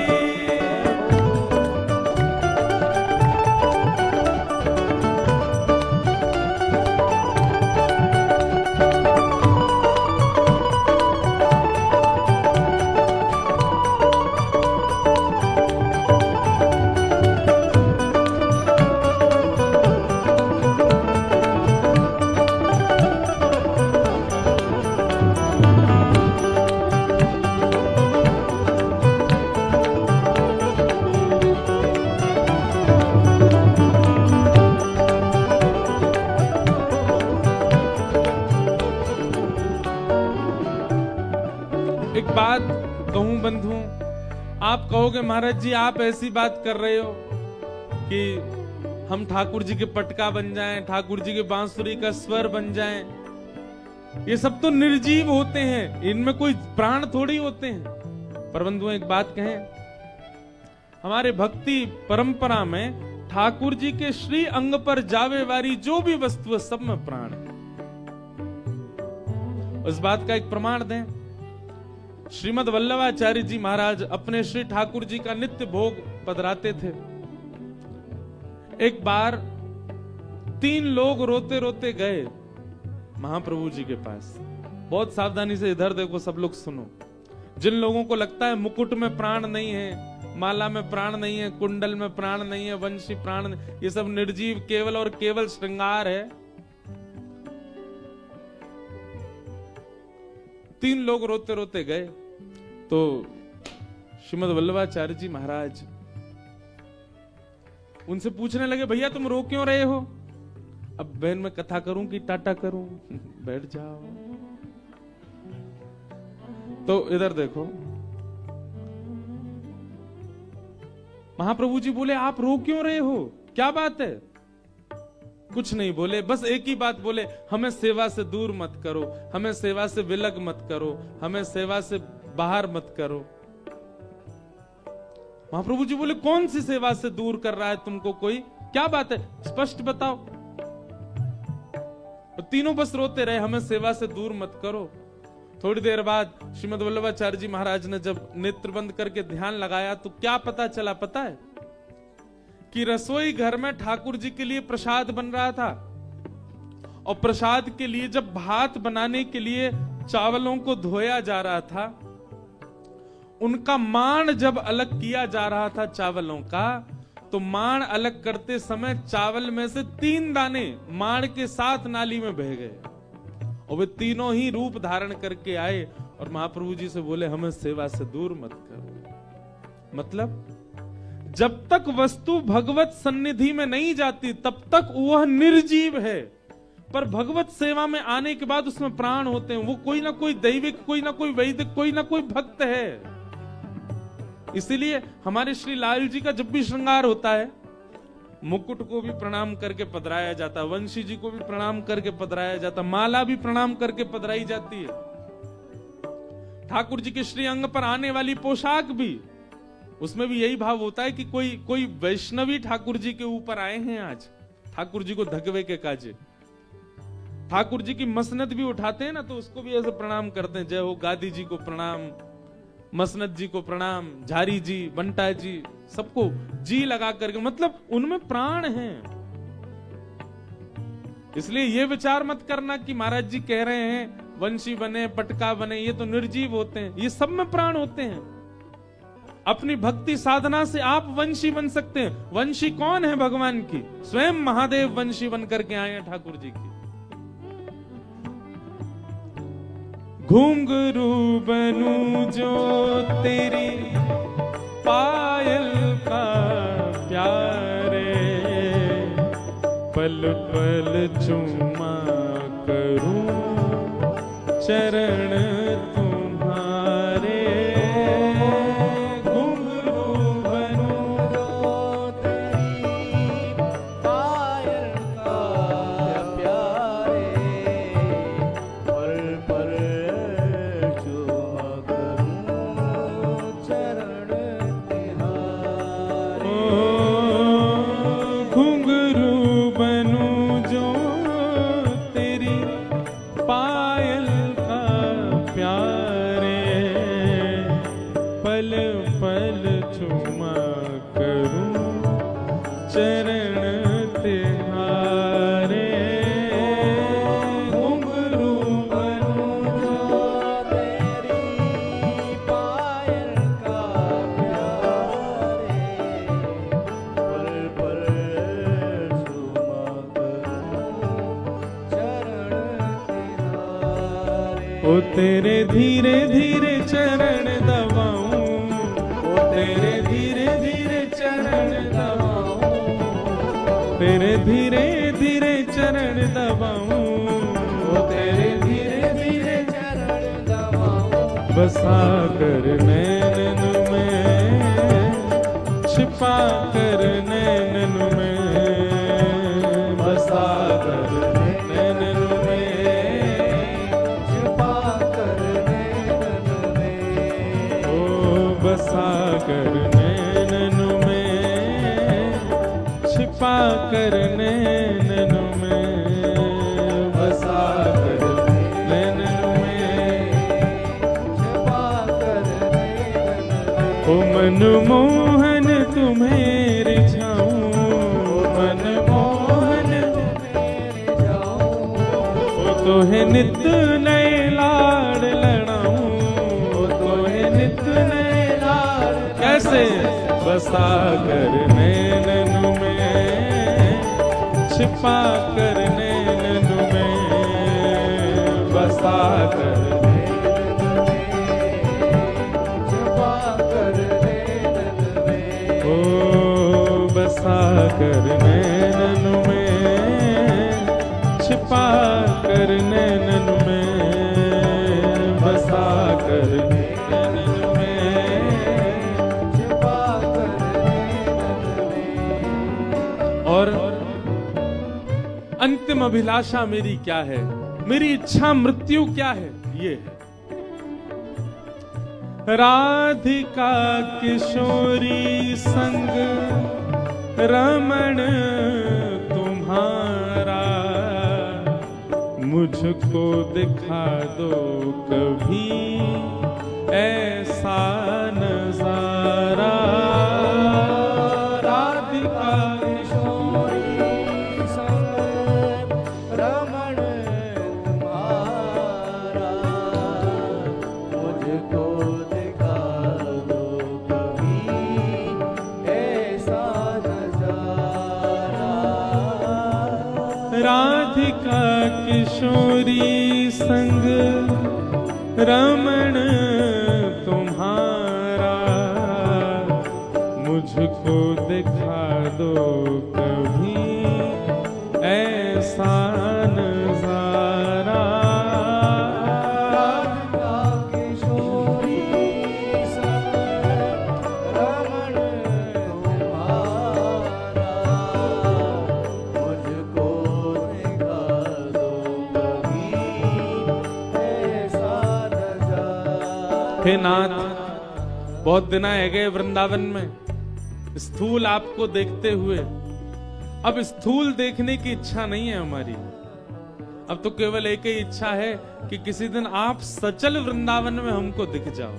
एक बात कहूं बंधु, आप कहोगे महाराज जी आप ऐसी बात कर रहे हो कि हम ठाकुर जी के पटका बन जाएं, ठाकुर जी के बांसुरी का स्वर बन जाएं। ये सब तो निर्जीव होते हैं, इनमें कोई प्राण थोड़ी होते हैं। पर बंधु एक बात कहें, हमारे भक्ति परंपरा में ठाकुर जी के श्री अंग पर जावे वाली जो भी वस्तु है सब में प्राण है। उस बात का एक प्रमाण दें, श्रीमद वल्लभाचार्य जी महाराज अपने श्री ठाकुर जी का नित्य भोग पधराते थे। एक बार 3 लोग रोते रोते गए महाप्रभु जी के पास। बहुत सावधानी से इधर देखो, सब लोग सुनो। जिन लोगों को लगता है मुकुट में प्राण नहीं है, माला में प्राण नहीं है, कुंडल में प्राण नहीं है, वंशी प्राण नहीं, ये सब निर्जीव केवल और केवल श्रृंगार है। 3 लोग रोते रोते गए तो श्रीमद वल्लभाचार्य जी महाराज उनसे पूछने लगे, भैया तुम रो क्यों रहे हो? अब बहन मैं कथा करूं कि टाटा करूं? बैठ जाओ। तो इधर देखो, महाप्रभु जी बोले आप रो क्यों रहे हो, क्या बात है? कुछ नहीं बोले, बस एक ही बात बोले, हमें सेवा से दूर मत करो, हमें सेवा से विलग मत करो, हमें सेवा से बाहर मत करो। महाप्रभु जी बोले कौन सी सेवा से दूर कर रहा है तुमको कोई, क्या बात है स्पष्ट बताओ। तो तीनों बस रोते रहे, हमें सेवा से दूर मत करो। थोड़ी देर बाद श्रीमद वल्लभाचार्य जी महाराज ने जब नेत्र बंद करके ध्यान लगाया तो क्या पता चला पता है? कि रसोई घर में ठाकुर जी के लिए प्रसाद बन रहा था, और प्रसाद के लिए जब भात बनाने के लिए चावलों को धोया जा रहा था, उनका माण जब अलग किया जा रहा था चावलों का, तो माण अलग करते समय चावल में से 3 दाने माण के साथ नाली में बह गए, और वे तीनों ही रूप धारण करके आए और महाप्रभु जी से बोले हमें सेवा से दूर मत करो। मतलब जब तक वस्तु भगवत सन्निधि में नहीं जाती तब तक वह निर्जीव है, पर भगवत सेवा में आने के बाद उसमें प्राण होते हैं। वो कोई ना कोई दैविक, कोई ना कोई वैदिक, कोई ना कोई भक्त है। इसीलिए हमारे श्री लाल जी का जब भी श्रृंगार होता है, मुकुट को भी प्रणाम करके पधराया जाता, वंशी जी को भी प्रणाम करके पधराया जाता, माला भी प्रणाम करके पधराई जाती है। ठाकुर जी के श्री अंग पर आने वाली पोशाक भी, उसमें भी यही भाव होता है कि कोई वैष्णवी ठाकुर जी के ऊपर आए हैं आज, ठाकुर जी को धकवे के काजे। ठाकुर जी की मसनद भी उठाते हैं ना, तो उसको भी ऐसे प्रणाम करते हैं, जय हो गादी जी को प्रणाम, मसनद जी को प्रणाम, झारी जी, बंटा जी, सबको जी लगा करके, मतलब उनमें प्राण है। इसलिए ये विचार मत करना कि महाराज जी कह रहे हैं वंशी बने, पटका बने, ये तो निर्जीव होते हैं, ये सब में प्राण होते हैं। अपनी भक्ति साधना से आप वंशी बन सकते हैं। वंशी कौन है? भगवान की, स्वयं महादेव वंशी बन करके आए हैं ठाकुर जी की। घुंघरू बनूं जो तेरी पायल का प्यारे, पल पल चुमा करूं चरण तुम्हारे। ओ तेरे धीरे धीरे चरण दबाऊं, ओ तेरे धीरे धीरे चरण दबाऊं, तेरे धीरे धीरे चरण दबाऊं, ओ तेरे धीरे धीरे चरण दबाऊं। बसा कर नैनन में, छिपा कर नैनन में, बसा कर नैनन में, छिपा कर नैनन में, ओ बसा कर नैनन में, छिपा कर नैनन में, बसा कर नैनन में, छिपा कर नैनन में। ओ मनमोहन तुम्हें रिझाऊं, मनमोहन तुम्हें रिझाऊं, ओ तोहे नित नए लाड़ लड़ाऊं, ओ तोहे नित नए लाड़। कैसे? बसा कर नैनन में, छिपा कर नैनन में, बसा कर नैनन में, छिपा कर नैनन में, ओ बसा कर नैनन में, छिपा कर नैनन में, बसा कर नैनन में, छिपा कर नैनन में। और अंतिम अभिलाषा मेरी क्या है, मेरी इच्छा मृत्यु क्या है? ये है राधिका किशोरी संग रमण तुम्हारा, मुझको दिखा दो कभी ऐसा नजारा। राधिका किशोरी संग रमण तुम्हारा, मुझको दिखा दो कभी ऐसा नजारा। राधिका किशोरी संग रमण तुम्हारा, मुझको दिखा दो कभी ऐसा नजारा। राधिका किशोरी संग रमण तुम्हारा, मुझको दिखा दो कभी ऐसा नजारा। हे नाथ, बहुत दिन आए गए वृंदावन में स्थूल आपको देखते हुए, अब स्थूल देखने की इच्छा नहीं है हमारी। अब तो केवल एक ही इच्छा है कि किसी दिन आप सचल वृंदावन में हमको दिख जाओ,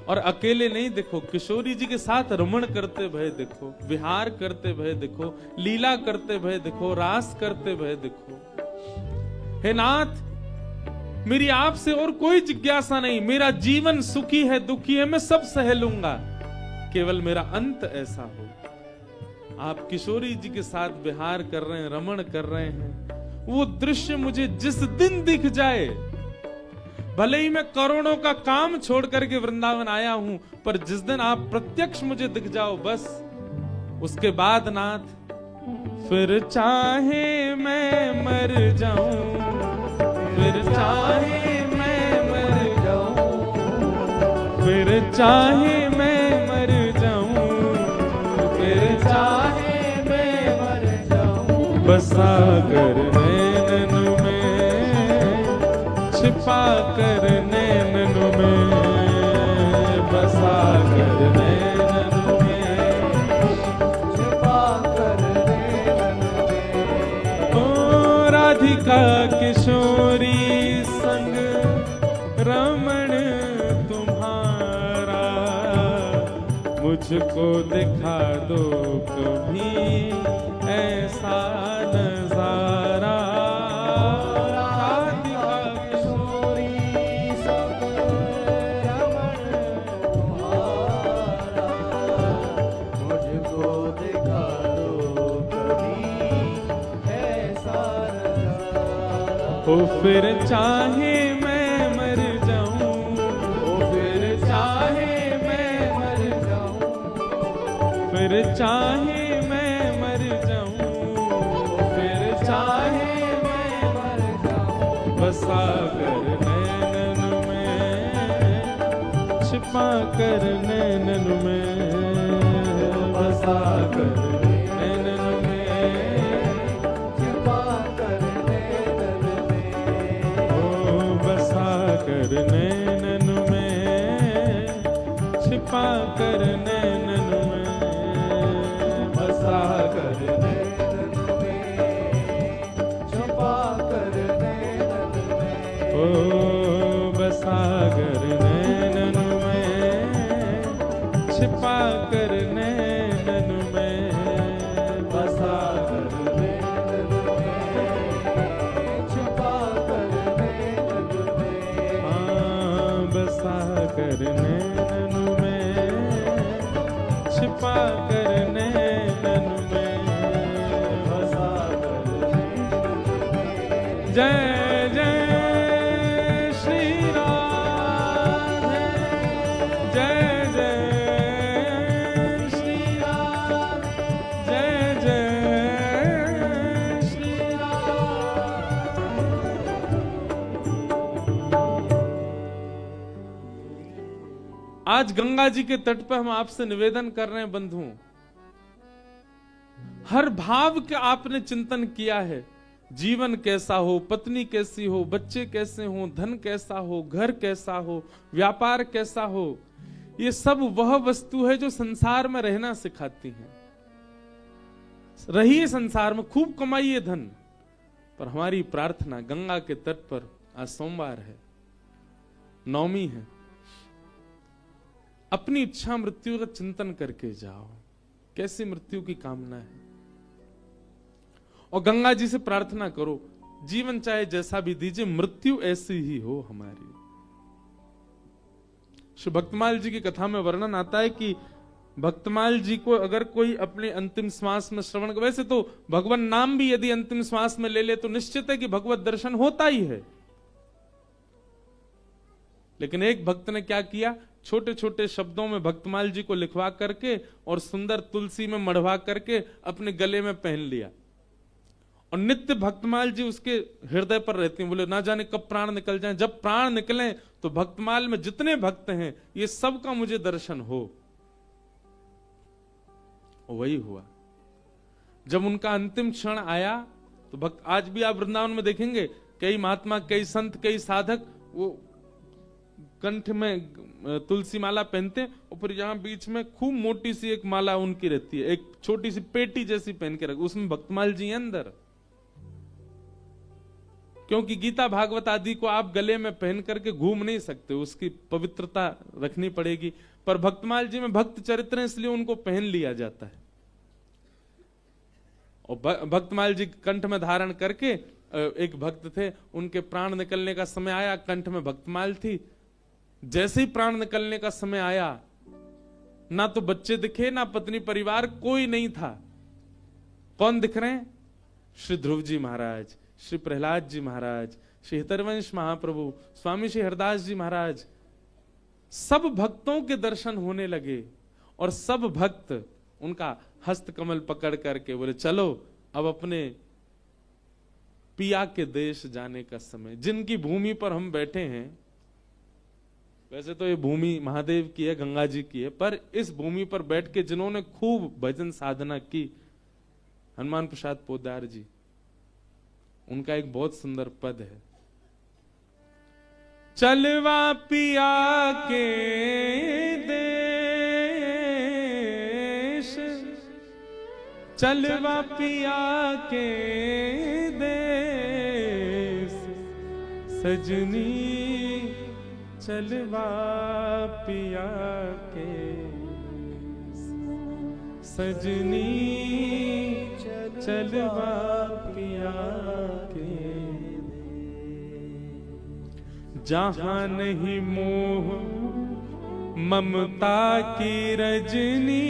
और अकेले नहीं दिखो, किशोरी जी के साथ रमण करते भय दिखो, विहार करते भय दिखो, लीला करते भय दिखो, रास करते भय दिखो। हे नाथ, मेरी आपसे और कोई जिज्ञासा नहीं, मेरा जीवन सुखी है दुखी है मैं सब सह लूंगा, केवल मेरा अंत ऐसा हो। आप किशोरी जी के साथ विहार कर रहे हैं, रमण कर रहे हैं, वो दृश्य मुझे जिस दिन दिख जाए, भले ही मैं करोड़ों का काम छोड़ करके वृंदावन आया हूं, पर जिस दिन आप प्रत्यक्ष मुझे दिख जाओ, बस उसके बाद नाथ फिर चाहे मैं मर जाऊं, फिर चाहे मैं मर जाऊं, फिर चाहे मैं मर जाऊं, फिर चाहे मैं मर जाऊं। बसा कर नैनन में, छिपा कर नैनन में, बसा कर नैनन में, छिपा कर नैनन में। ओ राधिका किशोरी संग रमण तुम्हारा, मुझको दिखा दो कभी ऐसा नजारा। राधिका किशोरी संग रमण तुम्हारा, मुझको दिखा दो कभी ऐसा नजारा। ओ फिर चाहे मैं फिर चाहे मैं मर जाऊं, फिर चाहे मैं मर जाऊं, बसा कर नैनन में, छिपा कर नैनन में, बसा कर नैनन में, छिपा कर नैनन में, ओ बसा कर नैनन में, छिपा कर नैनन में, बसा कर नैनन में, छिपा कर नैनन में, ओ बसा कर नैनन में, छिपा कर नैनन में, बसा कर नैनन में, छिपा कर नैनन में, हाँ बसा कर नैनन में, छिपा कर नैनन में, बसा कर नैनन में। जय जय श्री राधे, जय जय श्री राधे, जय जय श्री राधे। आज गंगा जी के तट पर हम आपसे निवेदन कर रहे हैं बंधुओं, हर भाव का आपने चिंतन किया है। जीवन कैसा हो, पत्नी कैसी हो, बच्चे कैसे हो, धन कैसा हो, घर कैसा हो, व्यापार कैसा हो, ये सब वह वस्तु है जो संसार में रहना सिखाती है। रहिए संसार में, खूब कमाइए धन, पर हमारी प्रार्थना गंगा के तट पर, आज सोमवार है, नवमी है, अपनी इच्छा मृत्यु का चिंतन करके जाओ, कैसी मृत्यु की कामना है, और गंगा जी से प्रार्थना करो, जीवन चाहे जैसा भी दीजिए, मृत्यु ऐसी ही हो हमारी। श्री भक्तमाल जी की कथा में वर्णन आता है कि भक्तमाल जी को अगर कोई अपने अंतिम श्वास में श्रवण, वैसे तो भगवान नाम भी यदि अंतिम श्वास में ले ले तो निश्चित है कि भगवत दर्शन होता ही है, लेकिन एक भक्त ने क्या किया, छोटे छोटे शब्दों में भक्तमाल जी को लिखवा करके और सुंदर तुलसी में मढ़वा करके अपने गले में पहन लिया, और नित्य भक्तमाल जी उसके हृदय पर रहते हैं। बोले ना जाने कब प्राण निकल जाए, जब प्राण निकले तो भक्तमाल में जितने भक्त हैं ये सबका मुझे दर्शन हो। और वही हुआ, जब उनका अंतिम क्षण आया तो भक्त, आज भी आप वृंदावन में देखेंगे कई महात्मा, कई संत, कई साधक वो कंठ में तुलसी माला पहनते हैं और फिर यहाँ बीच में खूब मोटी सी एक माला उनकी रहती है, एक छोटी सी पेटी जैसी पहन के रख, उसमें भक्तमाल जी हैं अंदर, क्योंकि गीता भागवत आदि को आप गले में पहन करके घूम नहीं सकते, उसकी पवित्रता रखनी पड़ेगी। पर भक्तमाल जी में भक्त चरित्र है, इसलिए उनको पहन लिया जाता है। और भक्तमाल जी कंठ में धारण करके, एक भक्त थे, उनके प्राण निकलने का समय आया, कंठ में भक्तमाल थी, जैसे ही प्राण निकलने का समय आया, ना तो बच्चे दिखे, ना पत्नी, परिवार, कोई नहीं था। कौन दिख रहे हैं? श्री ध्रुव जी महाराज, श्री प्रहलाद जी महाराज, श्री हितरवंश महाप्रभु, स्वामी श्री हरदास जी महाराज, सब भक्तों के दर्शन होने लगे और सब भक्त उनका हस्त कमल पकड़ करके बोले चलो अब अपने पिया के देश जाने का समय। जिनकी भूमि पर हम बैठे हैं, वैसे तो ये भूमि महादेव की है, गंगा जी की है, पर इस भूमि पर बैठ के जिन्होंने खूब भजन साधना की, हनुमान प्रसाद पोद्दार जी, उनका एक बहुत सुंदर पद है, चलवा पिया के देश, चलवा पिया के देश, सजनी चलवा पिया के देश, सजनी चलवा पिया के देश, जहां नहीं मोह ममता की रजनी,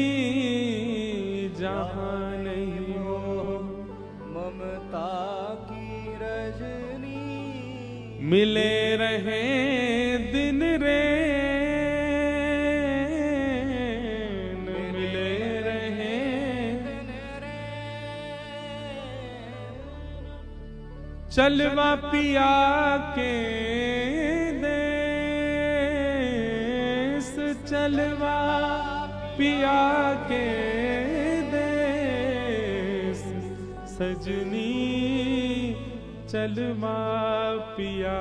जहां नहीं मोह ममता की रजनी, मिले रहे दिन रैन, मिले रहे चलवा पिया के देश, चलवा पिया के देश, सजनी चलवा पिया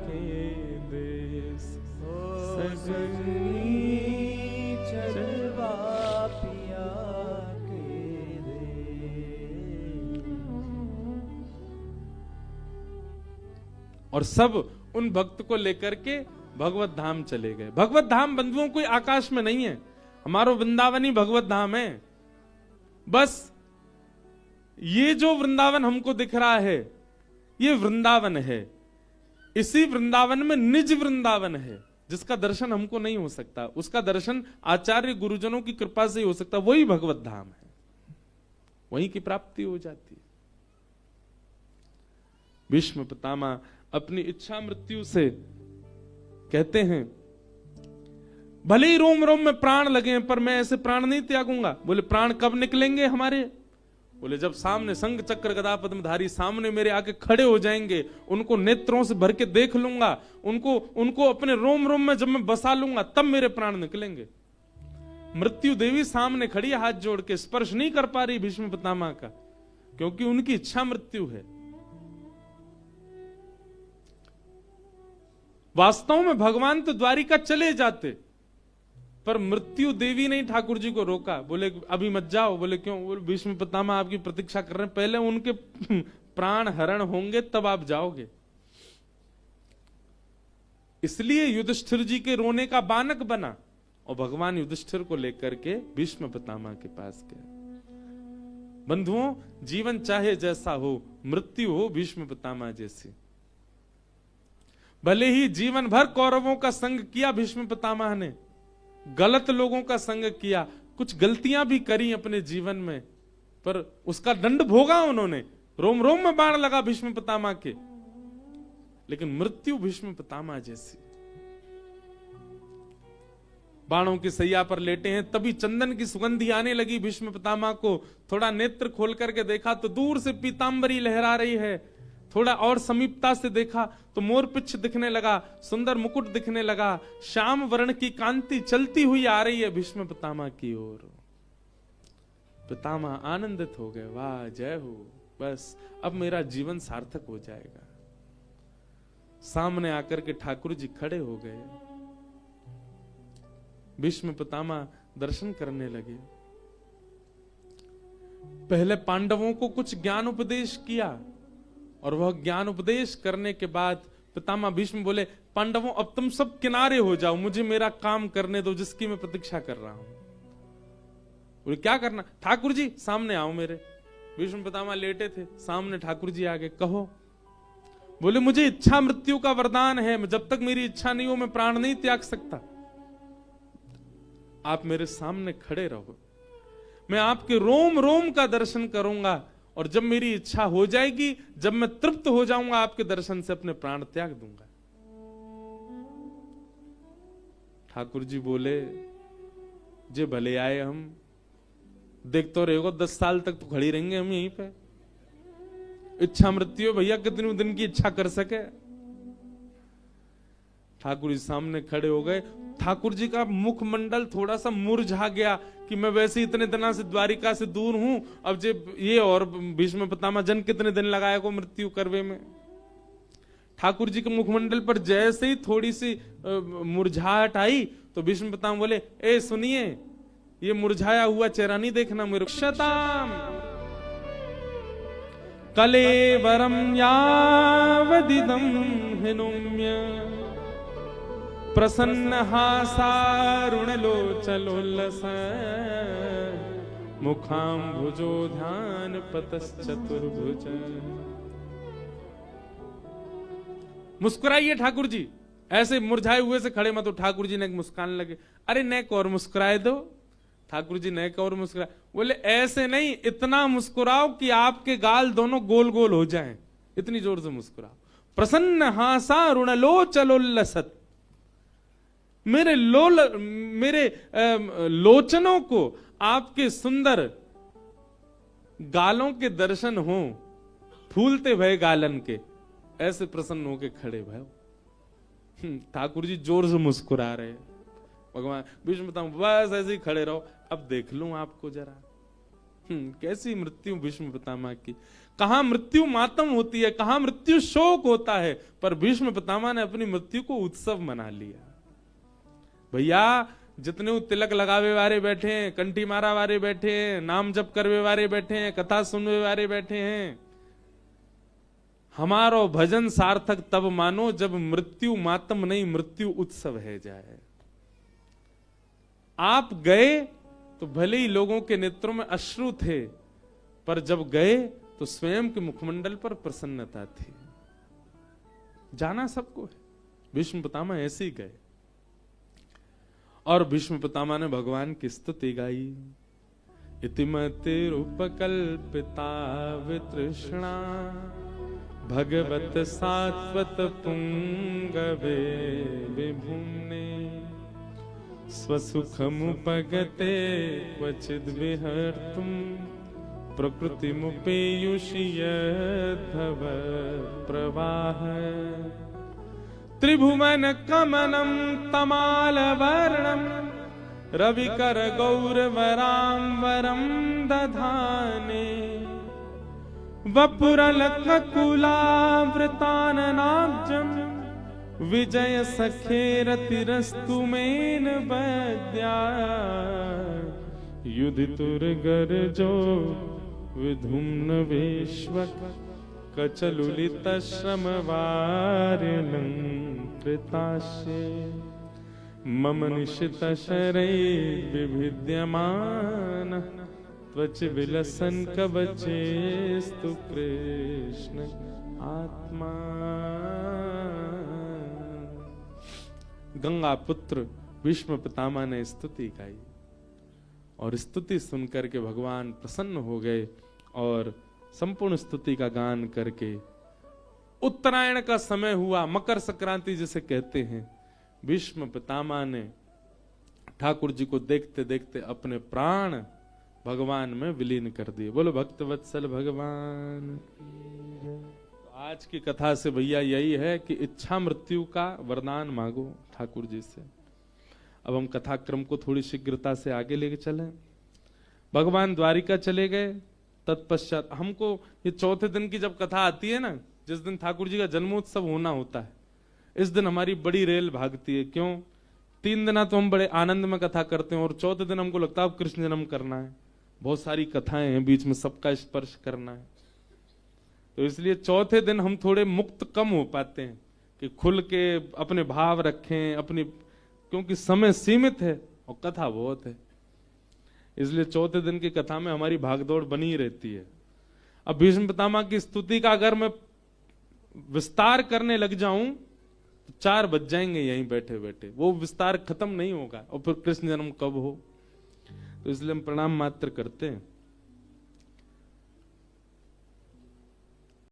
के देश, सजनी चलवा पिया के देश। और सब उन भक्त को लेकर के भगवत धाम चले गए। भगवत धाम बंधुओं कोई आकाश में नहीं है, हमारो वृंदावन ही भगवत धाम है। बस ये जो वृंदावन हमको दिख रहा है ये वृंदावन है, इसी वृंदावन में निज वृंदावन है जिसका दर्शन हमको नहीं हो सकता, उसका दर्शन आचार्य गुरुजनों की कृपा से ही हो सकता, वही भगवत धाम है, वहीं की प्राप्ति हो जाती है। भीष्म पितामह अपनी इच्छा मृत्यु से कहते हैं भले ही रोम रोम में प्राण लगे हैं पर मैं ऐसे प्राण नहीं त्यागूंगा। बोले प्राण कब निकलेंगे हमारे? बोले जब सामने संग चक्र गदा पद्मधारी सामने मेरे आके खड़े हो जाएंगे, उनको नेत्रों से भर के देख लूंगा, उनको अपने रोम रोम में जब मैं बसा लूंगा तब मेरे प्राण निकलेंगे। मृत्यु देवी सामने खड़ी है, हाथ जोड़ के स्पर्श नहीं कर पा रही भीष्म पितामह का, क्योंकि उनकी इच्छा मृत्यु है। वास्तव में भगवान तो द्वारिका चले जाते, पर मृत्यु देवी ने ठाकुर जी को रोका। बोले अभी मत जाओ। बोले क्यों? बोले भीष्म पितामह आपकी प्रतीक्षा कर रहे हैं, पहले उनके प्राण हरण होंगे तब आप जाओगे। इसलिए युधिष्ठिर जी के रोने का बानक बना और भगवान युधिष्ठिर को लेकर के भीष्म पितामह के पास गए। बंधुओं, जीवन चाहे जैसा हो, मृत्यु हो भीष्म पितामह जैसी। भले ही जीवन भर कौरवों का संग किया भीष्म पितामह ने, गलत लोगों का संग किया, कुछ गलतियां भी करी अपने जीवन में, पर उसका दंड भोगा उन्होंने। रोम रोम में बाण लगा भीष्म पितामह के, लेकिन मृत्यु भीष्म पितामह जैसी। बाणों की सैया पर लेटे हैं, तभी चंदन की सुगंधी आने लगी भीष्म पितामह को। थोड़ा नेत्र खोल करके देखा तो दूर से पीतांबरी लहरा रही है, थोड़ा और समीपता से देखा तो मोरपिच्छ दिखने लगा, सुंदर मुकुट दिखने लगा, श्याम वर्ण की कांति चलती हुई आ रही है भीष्म पितामह की ओर। पितामह आनंदित हो गए, वाह जय हो, बस अब मेरा जीवन सार्थक हो जाएगा। सामने आकर के ठाकुर जी खड़े हो गए, भीष्म पितामह दर्शन करने लगे। पहले पांडवों को कुछ ज्ञान उपदेश किया और वह ज्ञान उपदेश करने के बाद पितामह भीष्म बोले पांडवों अब तुम सब किनारे हो जाओ, मुझे मेरा काम करने दो जिसकी मैं प्रतीक्षा कर रहा हूं। बोले क्या करना? ठाकुर जी सामने आओ मेरे। भीष्म पितामह लेटे थे, सामने ठाकुर जी आगे, कहो। बोले मुझे इच्छा मृत्यु का वरदान है, जब तक मेरी इच्छा नहीं हो मैं प्राण नहीं त्याग सकता। आप मेरे सामने खड़े रहो, मैं आपके रोम रोम का दर्शन करूंगा और जब मेरी इच्छा हो जाएगी, जब मैं तृप्त हो जाऊंगा आपके दर्शन से, अपने प्राण त्याग दूंगा। ठाकुर जी बोले जे भले आए, हम देख तो रहे 10 साल तक तो खड़ी रहेंगे हम यहीं पे। इच्छा मृत्यु भैया कितने दिन की इच्छा कर सके। ठाकुर जी सामने खड़े हो गए। ठाकुर जी का मुखमंडल थोड़ा सा मुरझा गया कि मैं वैसे इतने दिनों से द्वारिका से दूर हूं, अब जब ये और भीष्म पितामह जन कितने दिन लगाए को मृत्यु करवे में। ठाकुर जी के मुखमंडल पर जैसे ही थोड़ी सी मुरझाहट आई तो भीष्म पितामह बोले ए सुनिए, ये मुरझाया हुआ चेहरा नहीं देखना मेरे। क्षताम कलेवरम यावदिदं हिनुम्य प्रसन्न हासारुणलोचलोल्लस मुखाम्भुजो ध्यान पतश्चतुर्भुज। मुस्कुराइए ठाकुर जी, ऐसे मुरझाए हुए से खड़े मत हो। ठाकुर जी ने मुस्कान लगे, अरे नेक और मुस्कुराए दो। ठाकुर जी नेक और मुस्कुराए, बोले ऐसे नहीं, इतना मुस्कुराओ कि आपके गाल दोनों गोल गोल हो जाएं, इतनी जोर से मुस्कुराओ। प्रसन्न हासारुणलोचलोल्लसत्, मेरे लोचनों को आपके सुंदर गालों के दर्शन हो, फूलते भय गालन के, ऐसे प्रसन्न होके खड़े भयो। ठाकुर जी जोर से मुस्कुरा रहे हैं। भगवान भीष्म पितामह बस ऐसे ही खड़े रहो, अब देख लूं आपको जरा। कैसी मृत्यु भीष्म पितामह की। कहां मृत्यु मातम होती है, कहां मृत्यु शोक होता है, पर भीष्म पितामह ने अपनी मृत्यु को उत्सव मना लिया। भैया जितने तिलक लगावे वाले बैठे हैं, कंठी मारा वाले बैठे हैं, नाम जप करवे वाले बैठे हैं, कथा सुनवे वाले बैठे हैं, हमारो भजन सार्थक तब मानो जब मृत्यु मातम नहीं मृत्यु उत्सव है जाए। आप गए तो भले ही लोगों के नेत्रों में अश्रु थे, पर जब गए तो स्वयं के मुखमंडल पर प्रसन्नता थी। जाना सबको है, भीष्म पितामह ऐसे ही गए। और भीष्म पितामह ने भगवान की स्तुति गाई। इतिमतिरुपकल्पिता वितृष्णा भगवत सात्वत पुंगवे विभुम्ने स्वसुखमुपगते क्वचिद् विहर्तुं प्रकृतिमुपेयुषियद्भव प्रवाह त्रिभुवन कमनं तमालवर्णं रविकर गौरवराम्बरं दधाने वपुरलककुलावृताननाब्जं विजय सखेरतिरस्तु मेन वैद्या युधितुर्गर्जो विधुम्न वेश्वक कचलुलितश्रमवारिणं कृतास्ये मम निशितशरै विभिद्यमानः त्वच विलसन कवचेस्तु कृष्ण आत्मा। गंगा पुत्र भीष्म पितामह ने स्तुति गाई और स्तुति सुनकर के भगवान प्रसन्न हो गए और संपूर्ण स्तुति का गान करके उत्तरायण का समय हुआ, मकर संक्रांति जिसे कहते हैं, भीष्म पितामह ने ठाकुर जी को देखते देखते अपने प्राण भगवान में विलीन कर दिए। बोलो भक्त वत्सल भगवान। आज की कथा से भैया यही है कि इच्छा मृत्यु का वरदान मांगो ठाकुर जी से। अब हम कथाक्रम को थोड़ी शीघ्रता से आगे लेके चले। भगवान द्वारिका चले गए। तत्पश्चात हमको ये चौथे दिन की जब कथा आती है ना, जिस दिन ठाकुर जी का जन्मोत्सव होना होता है, इस दिन हमारी बड़ी रेल भागती है। क्यों? 3 दिन तो हम बड़े आनंद में कथा करते हैं और चौथे दिन हमको लगता है अब कृष्ण जन्म करना है, बहुत सारी कथाएं हैं, बीच में सबका स्पर्श करना है। तो इसलिए चौथे दिन हम थोड़े मुक्त कम हो पाते हैं कि खुल के अपने भाव रखें अपनी, क्योंकि समय सीमित है और कथा बहुत है। इसलिए चौथे दिन की कथा में हमारी भागदौड़ बनी रहती है। अब भीष्म पितामह की स्तुति का अगर मैं विस्तार करने लग जाऊं तो 4 बज जाएंगे यहीं बैठे बैठे, वो विस्तार खत्म नहीं होगा और फिर कृष्ण जन्म कब हो। तो इसलिए हम प्रणाम मात्र करते हैं।